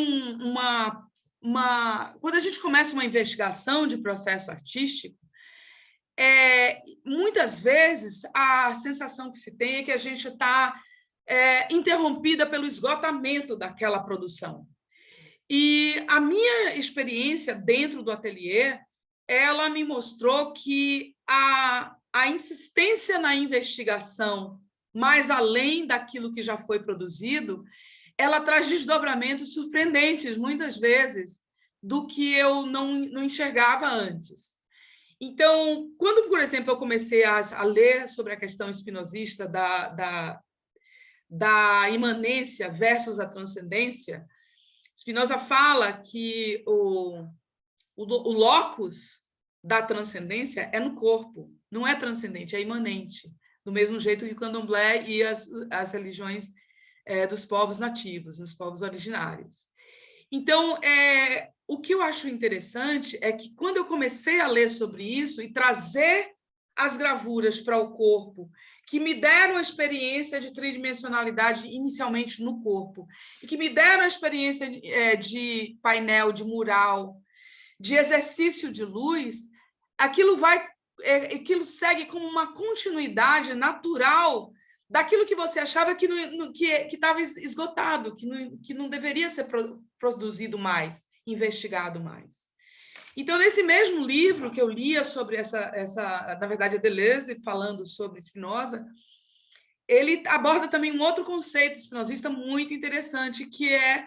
quando a gente começa uma investigação de processo artístico, muitas vezes a sensação que se tem é que a gente está interrompida pelo esgotamento daquela produção. E a minha experiência dentro do ateliê, ela me mostrou que a insistência na investigação, mais além daquilo que já foi produzido, ela traz desdobramentos surpreendentes, muitas vezes, do que eu não enxergava antes. Então, quando, por exemplo, eu comecei a ler sobre a questão spinozista da imanência versus a transcendência, Spinoza fala que o locus da transcendência é no corpo, não é transcendente, é imanente, do mesmo jeito que o candomblé e as religiões dos povos nativos, dos povos originários. Então, o que eu acho interessante é que, quando eu comecei a ler sobre isso e trazer as gravuras para o corpo, que me deram a experiência de tridimensionalidade inicialmente no corpo, e que me deram a experiência de painel, de mural, de exercício de luz, aquilo segue como uma continuidade natural daquilo que você achava que estava esgotado, que não deveria ser produzido mais, investigado mais. Então, nesse mesmo livro que eu lia sobre na verdade, a Deleuze falando sobre Spinoza, ele aborda também um outro conceito spinozista muito interessante, que é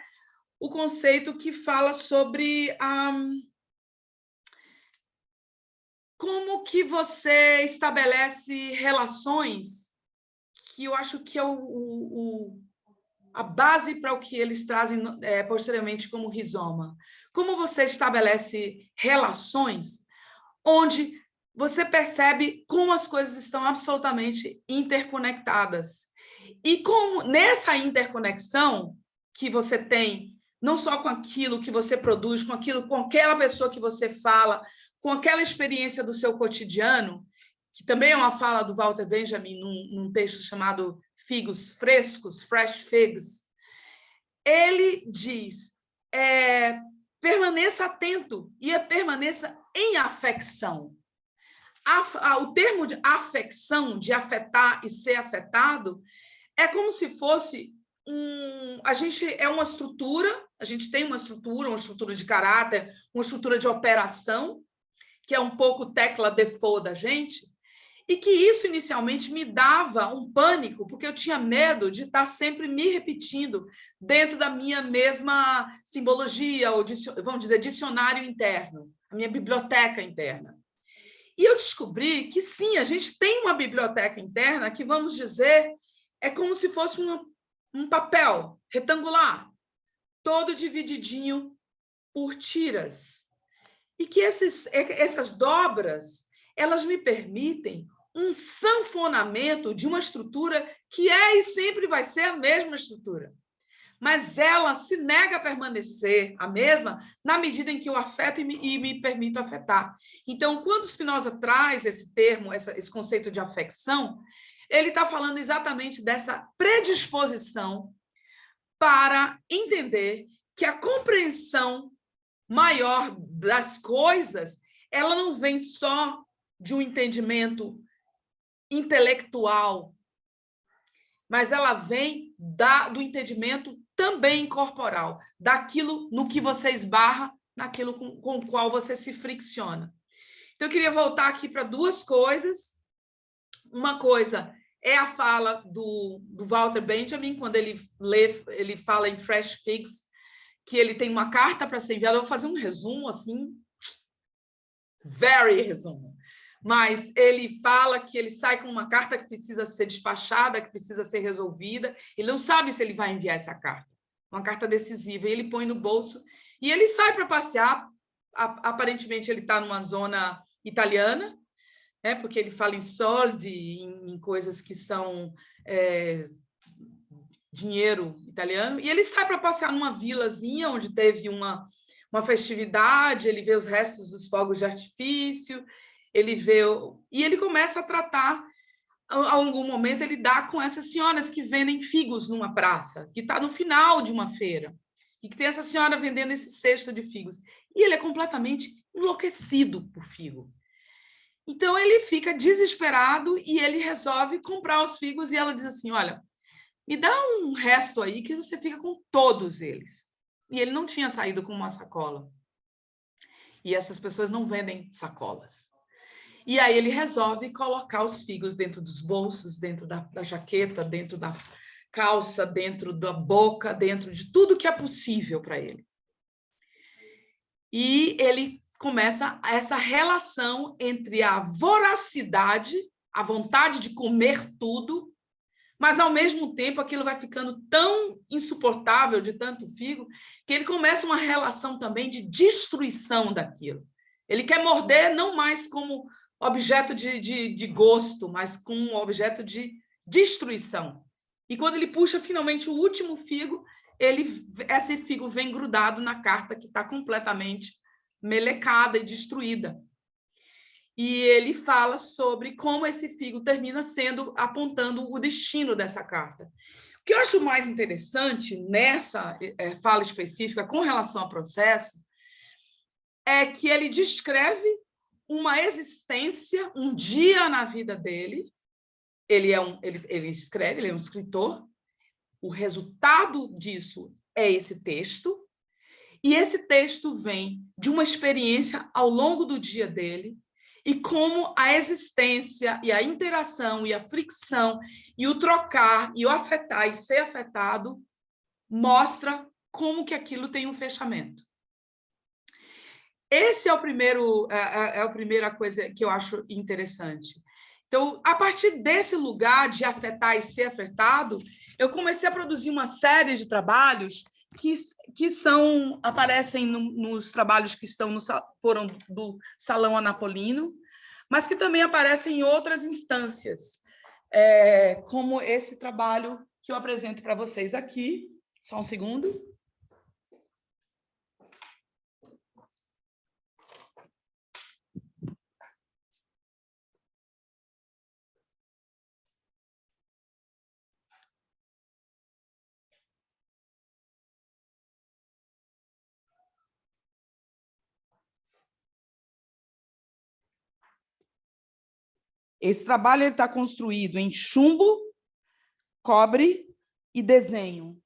o conceito que fala sobre como que você estabelece relações, que eu acho que é a base para o que eles trazem posteriormente como rizoma. Como você estabelece relações onde você percebe como as coisas estão absolutamente interconectadas. E como nessa interconexão que você tem, não só com aquilo que você produz, com aquela pessoa que você fala, com aquela experiência do seu cotidiano, que também é uma fala do Walter Benjamin num texto chamado Figos Frescos, Fresh Figs, ele diz, permaneça atento e permaneça em afecção. O termo de afecção, de afetar e ser afetado, é como se fosse a gente é uma estrutura, a gente tem uma estrutura de caráter, uma estrutura de operação, que é um pouco tecla default da gente, e que isso inicialmente me dava um pânico, porque eu tinha medo de estar sempre me repetindo dentro da minha mesma simbologia, ou vamos dizer, dicionário interno, a minha biblioteca interna. E eu descobri que sim, a gente tem uma biblioteca interna que, vamos dizer, é como se fosse um papel retangular, todo divididinho por tiras. E que essas dobras, elas me permitem um sanfonamento de uma estrutura que é e sempre vai ser a mesma estrutura. Mas ela se nega a permanecer a mesma na medida em que eu afeto e me permito afetar. Então, quando Spinoza traz esse termo, esse conceito de afecção, ele está falando exatamente dessa predisposição para entender que a compreensão maior das coisas, ela não vem só de um entendimento intelectual, mas ela vem do entendimento também corporal, daquilo no que você esbarra, naquilo com o qual você se fricciona. Então, eu queria voltar aqui para duas coisas. Uma coisa é a fala do Walter Benjamin, quando ele fala em Fresh Figs, que ele tem uma carta para ser enviada. Eu vou fazer um resumo, assim, very resumo. Mas ele fala que ele sai com uma carta que precisa ser despachada, que precisa ser resolvida. Ele não sabe se ele vai enviar essa carta, uma carta decisiva. E ele põe no bolso e ele sai para passear. Aparentemente, ele está numa zona italiana, né, porque ele fala em soldi, em coisas que são dinheiro italiano. E ele sai para passear numa vilazinha onde teve uma festividade, ele vê os restos dos fogos de artifício, e ele começa a tratar, a algum momento ele dá com essas senhoras que vendem figos numa praça, que está no final de uma feira, e que tem essa senhora vendendo esse cesto de figos. E ele é completamente enlouquecido por figo. Então, ele fica desesperado e ele resolve comprar os figos, e ela diz assim, olha, me dá um resto aí que você fica com todos eles. E ele não tinha saído com uma sacola. E essas pessoas não vendem sacolas. E aí ele resolve colocar os figos dentro dos bolsos, dentro da jaqueta, dentro da calça, dentro da boca, dentro de tudo que é possível para ele. E ele começa essa relação entre a voracidade, a vontade de comer tudo, mas, ao mesmo tempo, aquilo vai ficando tão insuportável de tanto figo que ele começa uma relação também de destruição daquilo. Ele quer morder não mais como objeto de gosto, mas como objeto de destruição. E quando ele puxa finalmente o último figo, esse figo vem grudado na carta que está completamente melecada e destruída. E ele fala sobre como esse figo termina apontando o destino dessa carta. O que eu acho mais interessante nessa fala específica com relação ao processo é que ele descreve uma existência, um dia na vida dele. Ele escreve, ele é um escritor. O resultado disso é esse texto. E esse texto vem de uma experiência ao longo do dia dele, e como a existência e a interação e a fricção e o trocar e o afetar e ser afetado mostra como que aquilo tem um fechamento. Esse é o primeiro, é a primeira coisa que eu acho interessante. Então, a partir desse lugar de afetar e ser afetado, eu comecei a produzir uma série de trabalhos que aparecem nos trabalhos que foram do Salão Anapolino, mas que também aparecem em outras instâncias, como esse trabalho que eu apresento para vocês aqui. Só um segundo. Esse trabalho está construído em chumbo, cobre e desenho.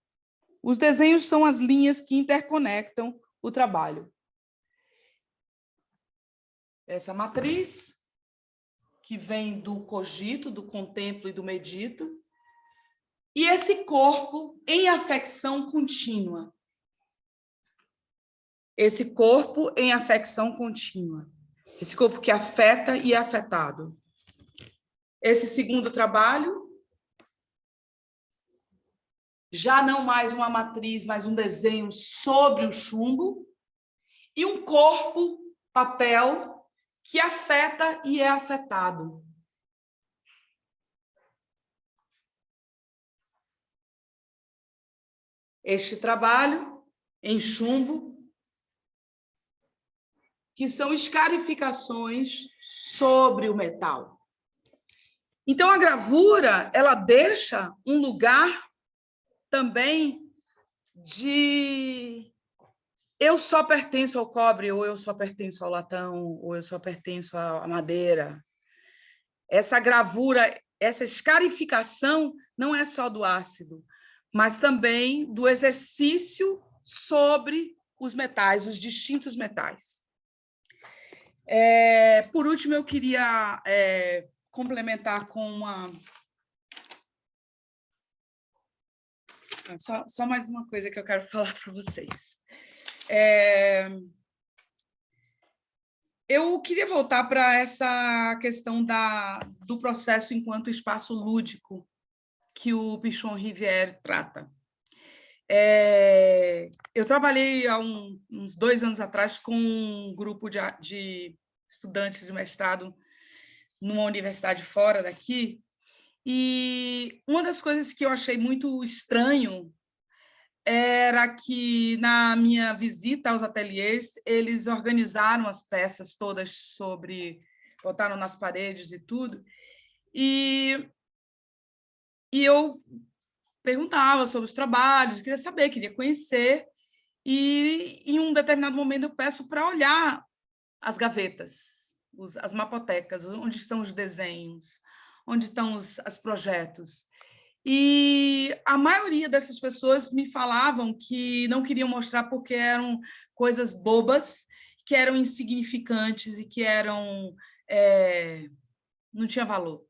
Os desenhos são as linhas que interconectam o trabalho. Essa matriz, que vem do cogito, do contemplo e do medito, e esse corpo em afecção contínua. Esse corpo em afecção contínua. Esse corpo que afeta e é afetado. Esse segundo trabalho, já não mais uma matriz, mas um desenho sobre o chumbo, e um corpo, papel, que afeta e é afetado. Este trabalho, em chumbo, que são escarificações sobre o metal. Então, a gravura, ela deixa um lugar também de eu só pertenço ao cobre, ou eu só pertenço ao latão, ou eu só pertenço à madeira. Essa gravura, essa escarificação não é só do ácido, mas também do exercício sobre os metais, os distintos metais. Por último, eu queria complementar com uma... Só mais uma coisa que eu quero falar para vocês. Eu queria voltar para essa questão do processo enquanto espaço lúdico que o Pichon Rivière trata. Eu trabalhei há uns 2 anos atrás com um grupo de estudantes de mestrado numa universidade fora daqui, e uma das coisas que eu achei muito estranho era que, na minha visita aos ateliês, eles organizaram as peças todas botaram nas paredes e tudo, e eu perguntava sobre os trabalhos, queria saber, queria conhecer, e em um determinado momento eu peço para olhar as gavetas, as mapotecas, onde estão os desenhos, onde estão os projetos. E a maioria dessas pessoas me falavam que não queriam mostrar porque eram coisas bobas, que eram insignificantes e que não tinha valor.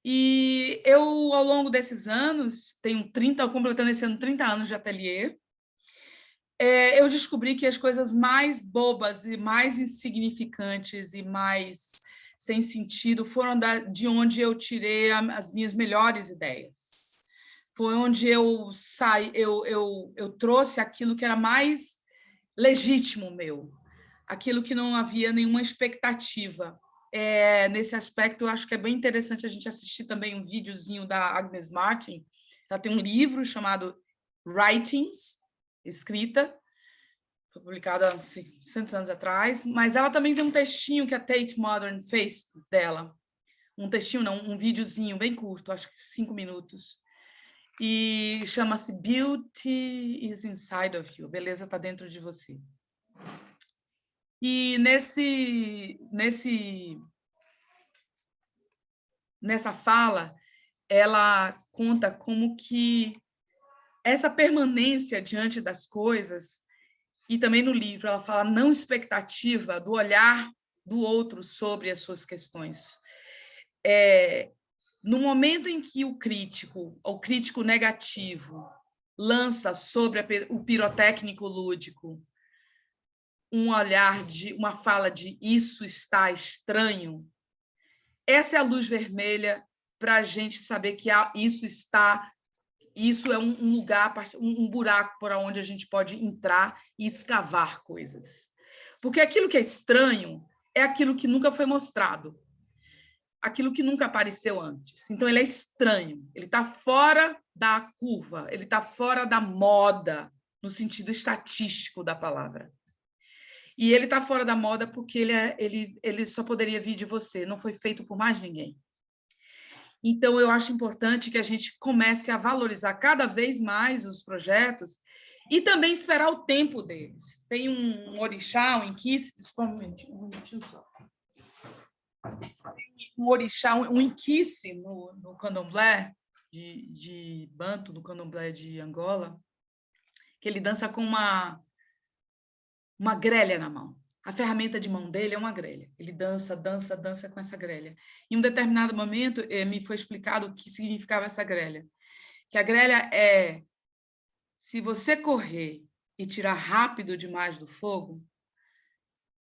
E eu, ao longo desses anos, completando esse ano 30 anos de ateliê, eu descobri que as coisas mais bobas e mais insignificantes e mais sem sentido foram de onde eu tirei as minhas melhores ideias. Foi onde eu trouxe aquilo que era mais legítimo meu, aquilo que não havia nenhuma expectativa. Nesse aspecto, eu acho que é bem interessante a gente assistir também um videozinho da Agnes Martin. Ela tem um livro chamado Writings, escrita, foi publicada há 100 anos atrás, mas ela também tem um textinho que a Tate Modern fez dela. Um textinho, não, um videozinho bem curto, acho que 5 minutos. E chama-se Beauty is Inside of You. Beleza está dentro de você. E nessa fala, ela conta como que essa permanência diante das coisas, e também no livro ela fala não expectativa do olhar do outro sobre as suas questões. No momento em que o crítico negativo, lança sobre o pirotécnico lúdico um olhar uma fala de isso está estranho, essa é a luz vermelha para a gente saber que isso é um lugar, um buraco por onde a gente pode entrar e escavar coisas. Porque aquilo que é estranho é aquilo que nunca foi mostrado, aquilo que nunca apareceu antes. Então, ele é estranho, ele está fora da curva, ele está fora da moda, no sentido estatístico da palavra. E ele está fora da moda porque ele só poderia vir de você, não foi feito por mais ninguém. Então, eu acho importante que a gente comece a valorizar cada vez mais os projetos e também esperar o tempo deles. Tem um orixá, um inquice, um momentinho só. Um orixá, um inquice no candomblé de Banto, no candomblé de Angola, que ele dança com uma grelha na mão. A ferramenta de mão dele é uma grelha. Ele dança, dança, dança com essa grelha. Em um determinado momento, me foi explicado o que significava essa grelha. Que a grelha é, se você correr e tirar rápido demais do fogo,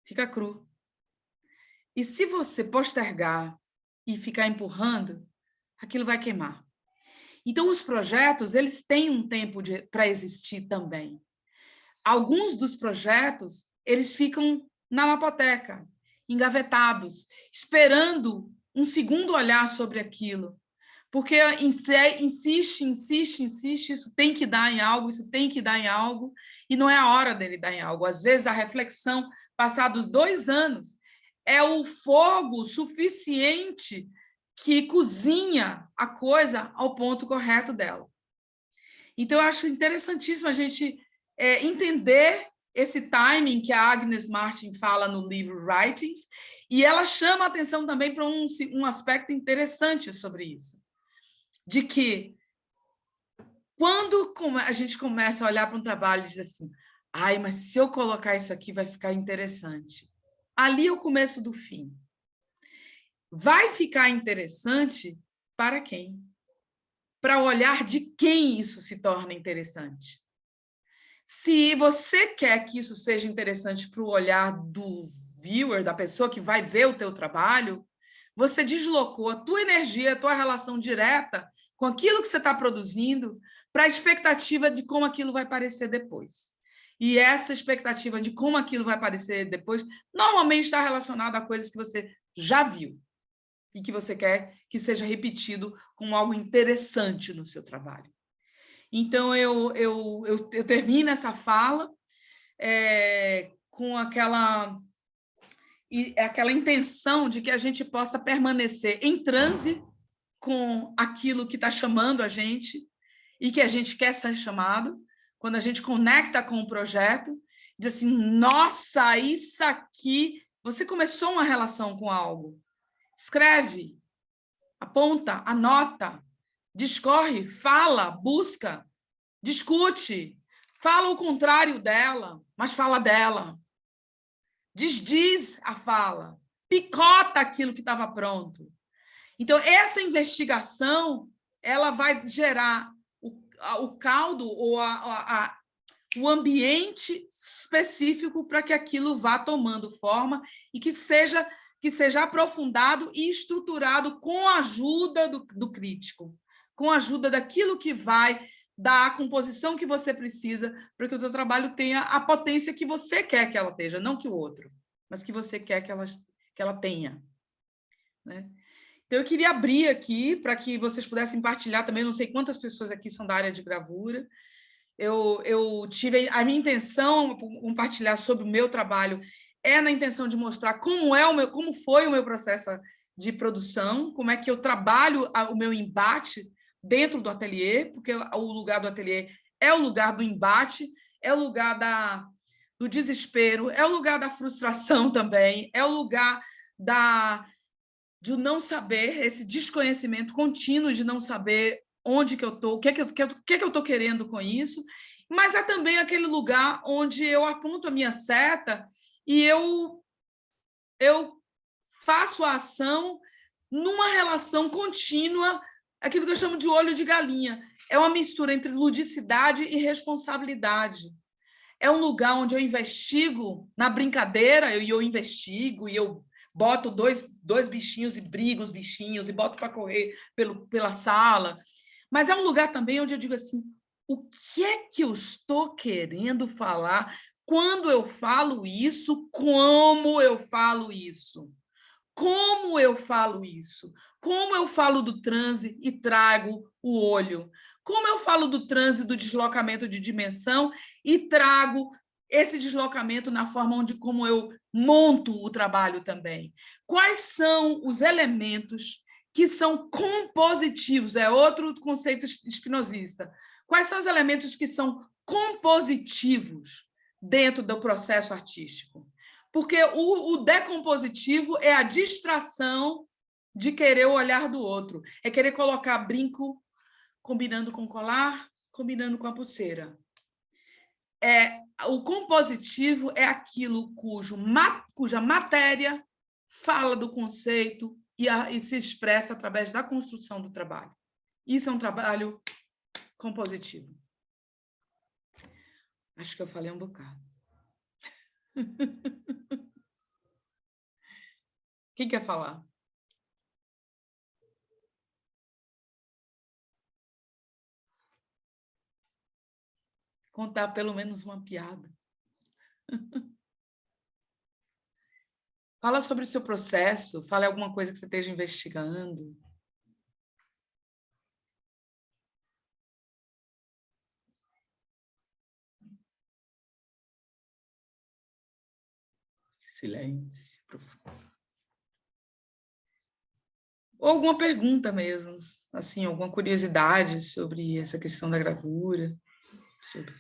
fica cru. E se você postergar e ficar empurrando, aquilo vai queimar. Então, os projetos, eles têm um tempo para existir também. Alguns dos projetos, eles ficam na mapoteca, engavetados, esperando um segundo olhar sobre aquilo. Porque insiste, isso tem que dar em algo, isso tem que dar em algo, e não é a hora dele dar em algo. Às vezes, a reflexão, passados 2 anos, é o fogo suficiente que cozinha a coisa ao ponto correto dela. Então, eu acho interessantíssimo a gente entender esse timing que a Agnes Martin fala no livro Writings, e ela chama a atenção também para um aspecto interessante sobre isso, de que quando a gente começa a olhar para um trabalho e diz assim, mas se eu colocar isso aqui vai ficar interessante. Ali é o começo do fim. Vai ficar interessante para quem? Para o olhar de quem isso se torna interessante. Se você quer que isso seja interessante para o olhar do viewer, da pessoa que vai ver o teu trabalho, você deslocou a tua energia, a tua relação direta com aquilo que você está produzindo para a expectativa de como aquilo vai parecer depois. E essa expectativa de como aquilo vai parecer depois, normalmente está relacionada a coisas que você já viu e que você quer que seja repetido como algo interessante no seu trabalho. Então, eu termino essa fala com aquela intenção de que a gente possa permanecer em transe com aquilo que está chamando a gente e que a gente quer ser chamado, quando a gente conecta com o projeto, diz assim, nossa, isso aqui... Você começou uma relação com algo. Escreve, aponta, anota, discorre, fala, busca, discute, fala o contrário dela, mas fala dela. Desdiz a fala, picota aquilo que estava pronto. Então, essa investigação, ela vai gerar o caldo ou o ambiente específico para que aquilo vá tomando forma e que seja aprofundado e estruturado com a ajuda do crítico, com a ajuda daquilo que vai dar a composição que você precisa para que o seu trabalho tenha a potência que você quer que ela esteja, não que o outro, mas que você quer que ela tenha. Né? Então, eu queria abrir aqui para que vocês pudessem partilhar também, não sei quantas pessoas aqui são da área de gravura. Eu tive a minha intenção, compartilhar sobre o meu trabalho, na intenção de mostrar como foi o meu processo de produção, como é que eu trabalho o meu embate dentro do ateliê, porque o lugar do ateliê é o lugar do embate, é o lugar do desespero, é o lugar da frustração também, é o lugar de não saber, esse desconhecimento contínuo de não saber onde que eu estou, o que eu estou querendo com isso, mas é também aquele lugar onde eu aponto a minha seta e eu faço a ação numa relação contínua, aquilo que eu chamo de olho de galinha. É uma mistura entre ludicidade e responsabilidade. É um lugar onde eu investigo na brincadeira, eu investigo e eu boto dois bichinhos e brigo os bichinhos e boto para correr pela sala. Mas é um lugar também onde eu digo assim, o que é que eu estou querendo falar? Quando eu falo isso, como eu falo isso? Como eu falo isso? Como eu falo do transe e trago o olho? Como eu falo do transe, do deslocamento de dimensão e trago esse deslocamento na forma como eu monto o trabalho também? Quais são os elementos que são compositivos? É outro conceito espinosista. Quais são os elementos que são compositivos dentro do processo artístico? Porque o decompositivo é a distração de querer o olhar do outro, é querer colocar brinco combinando com colar, combinando com a pulseira. O compositivo é aquilo cuja matéria fala do conceito e se expressa através da construção do trabalho. Isso é um trabalho compositivo. Acho que eu falei um bocado. Quem quer falar? Contar pelo menos uma piada. Fala sobre o seu processo, fala alguma coisa que você esteja investigando. Silêncio profundo. Ou alguma pergunta mesmo, assim, alguma curiosidade sobre essa questão da gravura. Sobre...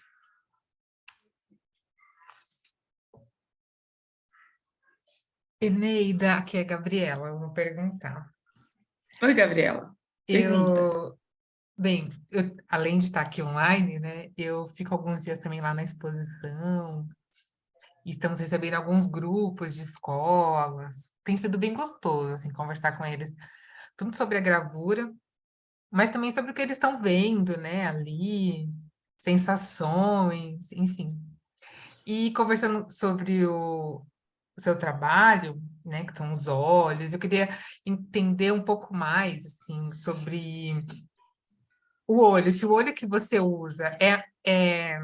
Eneida, aqui é a Gabriela, eu vou perguntar. Oi, Gabriela. Pergunta. Bem, além de estar aqui online, né, eu fico alguns dias também lá na exposição, e estamos recebendo alguns grupos de escolas, tem sido bem gostoso, assim, conversar com eles, tanto sobre a gravura, mas também sobre o que eles estão vendo, né, ali, sensações, enfim. E conversando sobre o seu trabalho, né, que são os olhos, eu queria entender um pouco mais, assim, sobre o olho. Se o olho que você usa é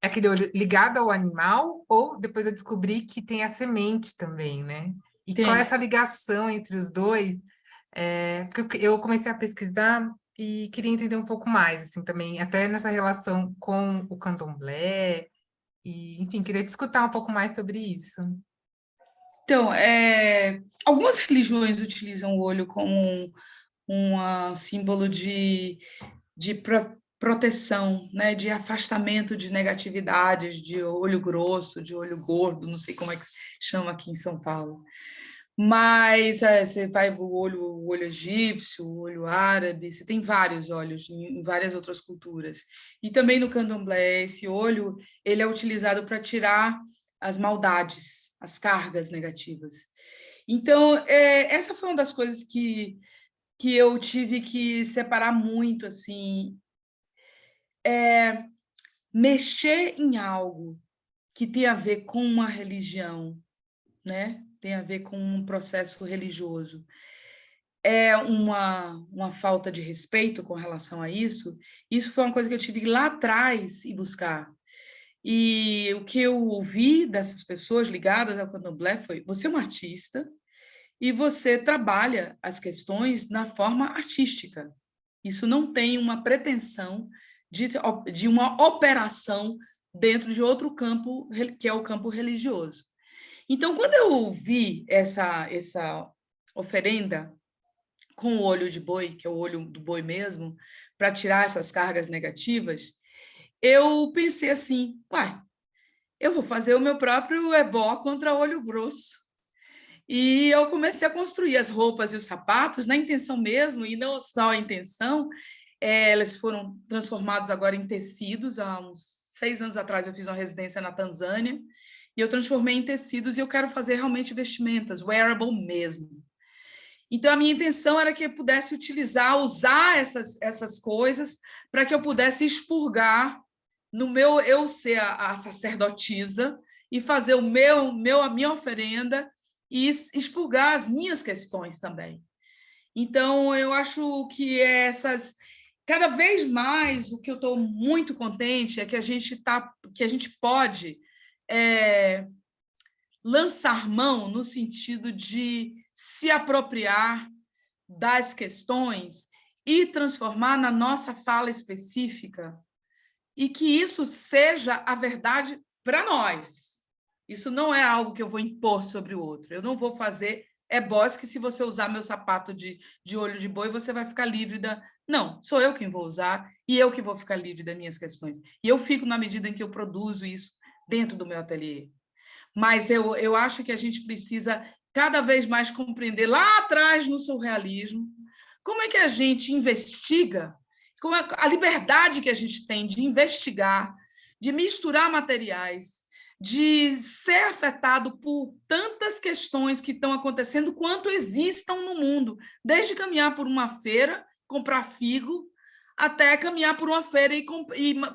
aquele olho ligado ao animal, ou depois eu descobri que tem a semente também, né? E qual é Tem. essa ligação entre os dois? Porque eu comecei a pesquisar e queria entender um pouco mais, assim, também, até nessa relação com o candomblé, e, enfim, queria discutir um pouco mais sobre isso. Então, algumas religiões utilizam o olho como um símbolo de proteção, né, de afastamento de negatividades, de olho grosso, de olho gordo, não sei como é que chama aqui em São Paulo. Mas você vai o olho egípcio, o olho árabe, você tem vários olhos em várias outras culturas. E também no candomblé, esse olho ele é utilizado para tirar as maldades, as cargas negativas. Então, essa foi uma das coisas que eu tive que separar muito, assim, mexer em algo que tem a ver com uma religião, né? Tem a ver com um processo religioso. É uma falta de respeito com relação a isso. Isso foi uma coisa que eu tive que ir lá atrás e buscar. E o que eu ouvi dessas pessoas ligadas ao candomblé foi: você é um artista e você trabalha as questões na forma artística. Isso não tem uma pretensão de uma operação dentro de outro campo, que é o campo religioso. Então, quando eu vi essa oferenda com o olho de boi, que é o olho do boi mesmo, para tirar essas cargas negativas, eu pensei assim, eu vou fazer o meu próprio ebó contra olho grosso. E eu comecei a construir as roupas e os sapatos na intenção mesmo, e não só a intenção, elas foram transformados agora em tecidos. Há uns 6 anos atrás eu fiz uma residência na Tanzânia, e eu transformei em tecidos, e eu quero fazer realmente vestimentas, wearable mesmo. Então, a minha intenção era que eu pudesse usar essas coisas para que eu pudesse expurgar no meu eu ser a sacerdotisa e fazer a minha oferenda e expurgar as minhas questões também. Então, eu acho que cada vez mais, o que eu estou muito contente é que a gente pode lançar mão no sentido de se apropriar das questões e transformar na nossa fala específica, e que isso seja a verdade para nós. Isso não é algo que eu vou impor sobre o outro. Eu não vou fazer boss que se você usar meu sapato de olho de boi, você vai ficar livre da... Não, sou eu quem vou usar e eu que vou ficar livre das minhas questões. E eu fico na medida em que eu produzo isso dentro do meu ateliê. Mas eu acho que a gente precisa cada vez mais compreender lá atrás no surrealismo como é que a gente investiga, como é a liberdade que a gente tem de investigar, de misturar materiais, de ser afetado por tantas questões que estão acontecendo quanto existam no mundo, desde caminhar por uma feira, comprar figo, até caminhar por uma feira e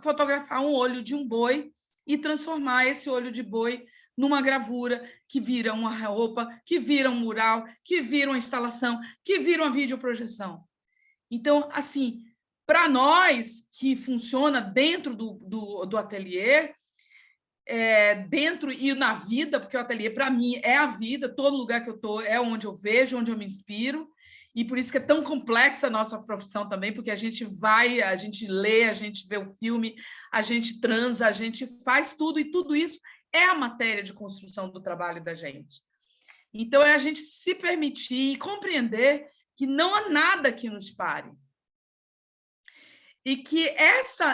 fotografar um olho de um boi e transformar esse olho de boi numa gravura, que vira uma roupa, que vira um mural, que vira uma instalação, que vira uma videoprojeção. Então, assim, para nós que funciona dentro do ateliê, dentro e na vida, porque o ateliê, para mim, é a vida, todo lugar que eu estou é onde eu vejo, onde eu me inspiro, e por isso que é tão complexa a nossa profissão também, porque a gente vai, a gente lê, a gente vê o filme, a gente transa, a gente faz tudo, e tudo isso é a matéria de construção do trabalho da gente. Então, é a gente se permitir e compreender que não há nada que nos pare. E que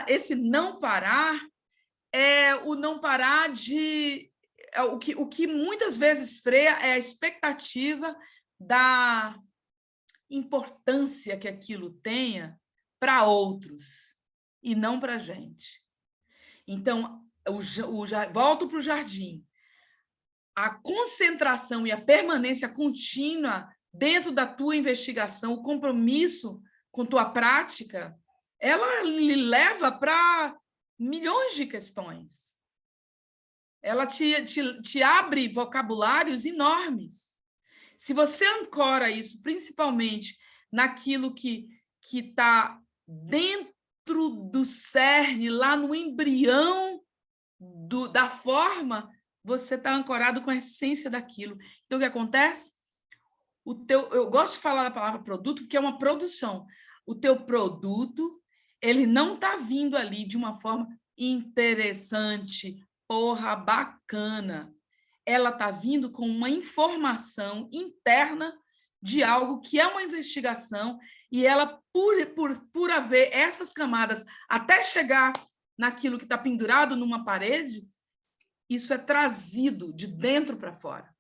esse não parar é o não parar de... O que muitas vezes freia é a expectativa da importância que aquilo tenha para outros e não para a gente. Então, volto para o jardim. A concentração e a permanência contínua dentro da tua investigação, o compromisso com tua prática, ela lhe leva para milhões de questões. Ela te abre vocabulários enormes. Se você ancora isso, principalmente naquilo que está dentro do cerne, lá no embrião da forma, você está ancorado com a essência daquilo. Então, o que acontece? Eu gosto de falar da palavra produto, porque é uma produção. O teu produto, ele não está vindo ali de uma forma interessante, porra, bacana. Ela está vindo com uma informação interna de algo que é uma investigação, e ela, por haver essas camadas, até chegar naquilo que está pendurado numa parede, isso é trazido de dentro para fora.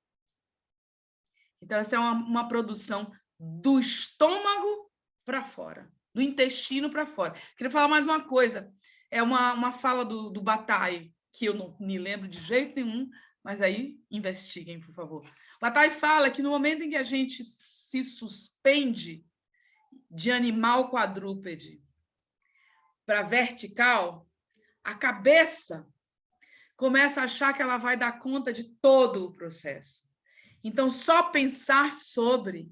Então, essa é uma produção do estômago para fora, do intestino para fora. Queria falar mais uma coisa. É uma fala do Bataille, que eu não me lembro de jeito nenhum, mas aí investiguem, por favor. Bataille fala que no momento em que a gente se suspende de animal quadrúpede para vertical, a cabeça começa a achar que ela vai dar conta de todo o processo. Então, só pensar sobre,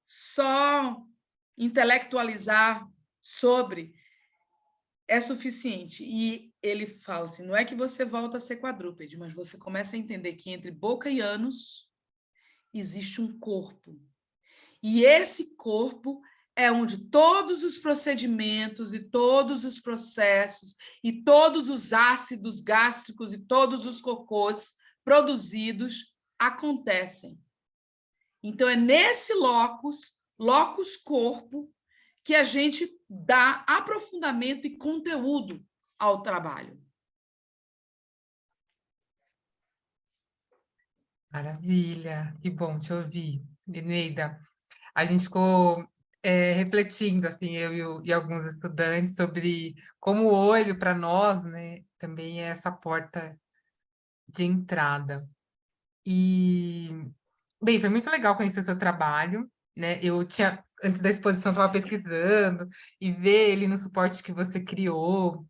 só intelectualizar sobre é suficiente. E ele fala assim, não é que você volta a ser quadrúpede, mas você começa a entender que entre boca e ânus existe um corpo. E esse corpo é onde todos os procedimentos e todos os processos e todos os ácidos gástricos e todos os cocôs produzidos acontecem. Então, é nesse locus corpo, que a gente dá aprofundamento e conteúdo ao trabalho. Maravilha, que bom te ouvir, Eneida. A gente ficou refletindo, assim, e alguns estudantes, sobre como o olho, para nós, né, também é essa porta de entrada. E, bem, foi muito legal conhecer o seu trabalho, né? Eu tinha, antes da exposição, estava pesquisando e ver ele no suporte que você criou.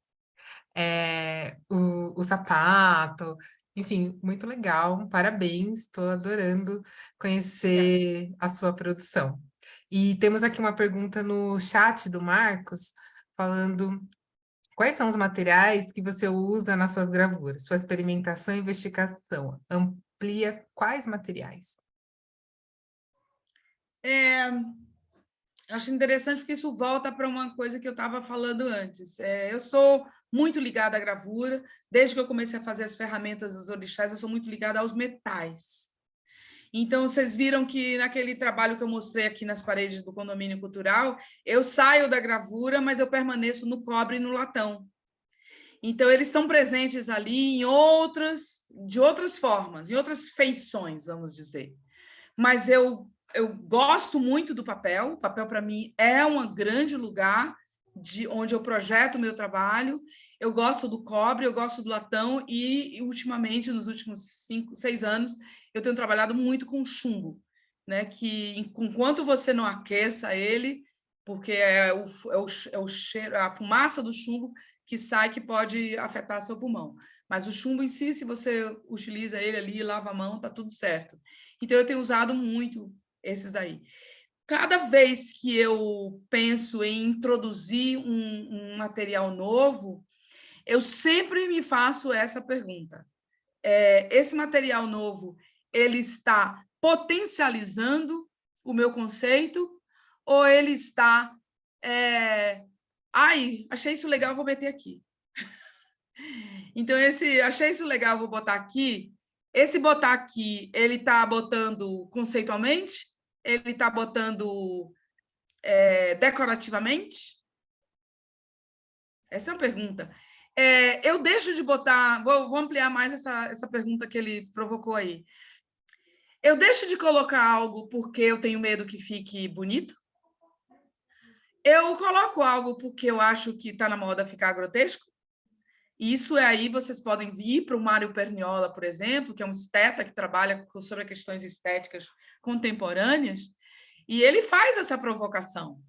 o sapato, enfim, muito legal, parabéns, estou adorando Obrigada. conhecer a sua produção. E temos aqui uma pergunta no chat do Marcos, falando quais são os materiais que você usa nas suas gravuras, sua experimentação e investigação, amplia quais materiais? Acho interessante porque isso volta para uma coisa que eu estava falando antes. Eu sou muito ligada à gravura, desde que eu comecei a fazer as ferramentas dos orixás, eu sou muito ligada aos metais. Então, vocês viram que naquele trabalho que eu mostrei aqui nas paredes do condomínio cultural, eu saio da gravura, mas eu permaneço no cobre e no latão. Então, eles estão presentes ali de outras formas, em outras feições, vamos dizer. Mas eu gosto muito do papel. O papel, para mim, é um grande lugar onde eu projeto o meu trabalho. Eu gosto do cobre, eu gosto do latão e ultimamente, nos últimos 5, 6 anos, eu tenho trabalhado muito com chumbo, né? Que enquanto você não aqueça ele, porque é o cheiro, a fumaça do chumbo que sai que pode afetar seu pulmão. Mas o chumbo em si, se você utiliza ele ali, lava a mão, tá tudo certo. Então, eu tenho usado muito esses daí. Cada vez que eu penso em introduzir um material novo, eu sempre me faço essa pergunta. Esse material novo, ele está potencializando o meu conceito ou ele está... Ai, achei isso legal, vou meter aqui. Então, achei isso legal, vou botar aqui. Esse botar aqui, ele está botando conceitualmente? Ele está botando decorativamente? Essa é uma pergunta. Eu deixo de botar... Vou ampliar mais essa pergunta que ele provocou aí. Eu deixo de colocar algo porque eu tenho medo que fique bonito? Eu coloco algo porque eu acho que está na moda ficar grotesco? Isso aí vocês podem vir para o Mário Perniola, por exemplo, que é um esteta que trabalha sobre questões estéticas contemporâneas, e ele faz essa provocação.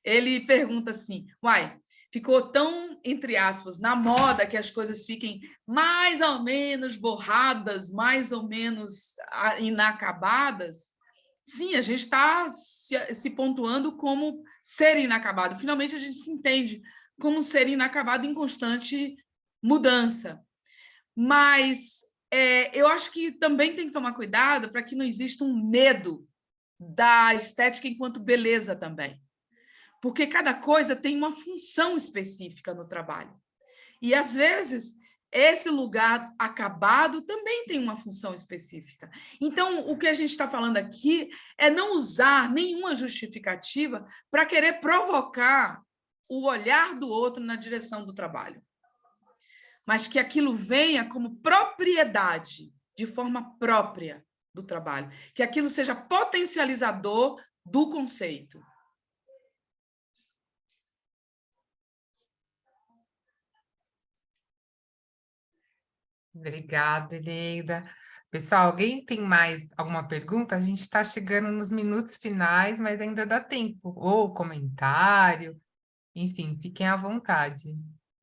Ele pergunta assim, uai, ficou tão, entre aspas, na moda que as coisas fiquem mais ou menos borradas, mais ou menos inacabadas? Sim, a gente está se pontuando como ser inacabado. Finalmente, a gente se entende como ser inacabado em constante mudança. Mas eu acho que também tem que tomar cuidado para que não exista um medo da estética enquanto beleza também. Porque cada coisa tem uma função específica no trabalho. E, às vezes, esse lugar acabado também tem uma função específica. Então, o que a gente está falando aqui é não usar nenhuma justificativa para querer provocar o olhar do outro na direção do trabalho, mas que aquilo venha como propriedade, de forma própria do trabalho, que aquilo seja potencializador do conceito. Obrigada, Eneida. Pessoal, alguém tem mais alguma pergunta? A gente está chegando nos minutos finais, mas ainda dá tempo. Ou comentário, enfim, fiquem à vontade.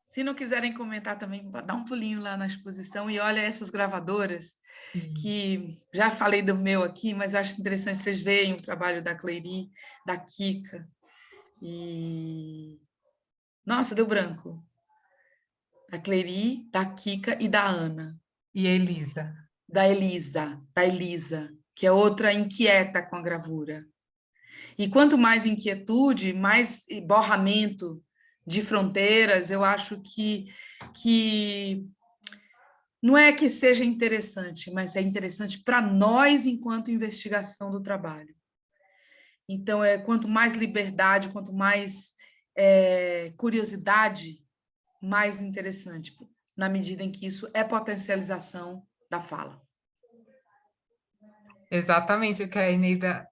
Se não quiserem comentar também, dá um pulinho lá na exposição e olha essas gravadoras, Sim. que já falei do meu aqui, mas eu acho interessante vocês verem o trabalho da Cleiri, da Kika. E... Nossa, deu branco. Da Cleiri, da Kika e da Ana. E Elisa? Da Elisa, que é outra inquieta com a gravura. E quanto mais inquietude, mais borramento de fronteiras, eu acho que não é que seja interessante, mas é interessante para nós enquanto investigação do trabalho. Então, quanto mais liberdade, quanto mais curiosidade, mais interessante, na medida em que isso é potencialização da fala. Exatamente o que a Eneida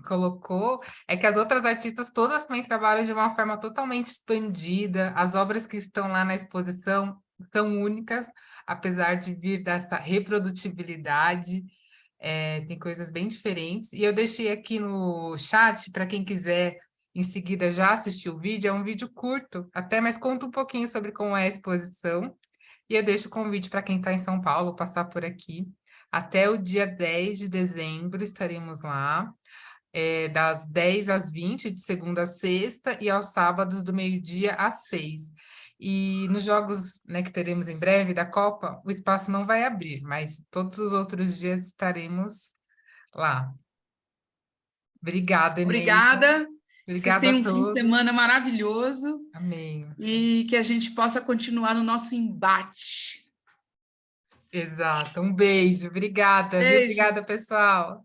colocou, é que as outras artistas todas também trabalham de uma forma totalmente expandida, as obras que estão lá na exposição são únicas, apesar de vir dessa reprodutibilidade, tem coisas bem diferentes, e eu deixei aqui no chat, para quem quiser em seguida já assistiu o vídeo, é um vídeo curto, até, mas conta um pouquinho sobre como é a exposição. E eu deixo o convite para quem está em São Paulo passar por aqui. Até o dia 10 de dezembro estaremos lá, das 10 às 20, de segunda a sexta, e aos sábados do meio-dia às 6. E nos jogos, né, que teremos em breve da Copa, o espaço não vai abrir, mas todos os outros dias estaremos lá. Obrigada, Eneida. Obrigada. Que vocês Obrigada tenham a um fim de todos. semana maravilhoso Amém. e que a gente possa continuar no nosso embate. Exato. Um beijo. Obrigada, viu? Beijo. Obrigada, pessoal.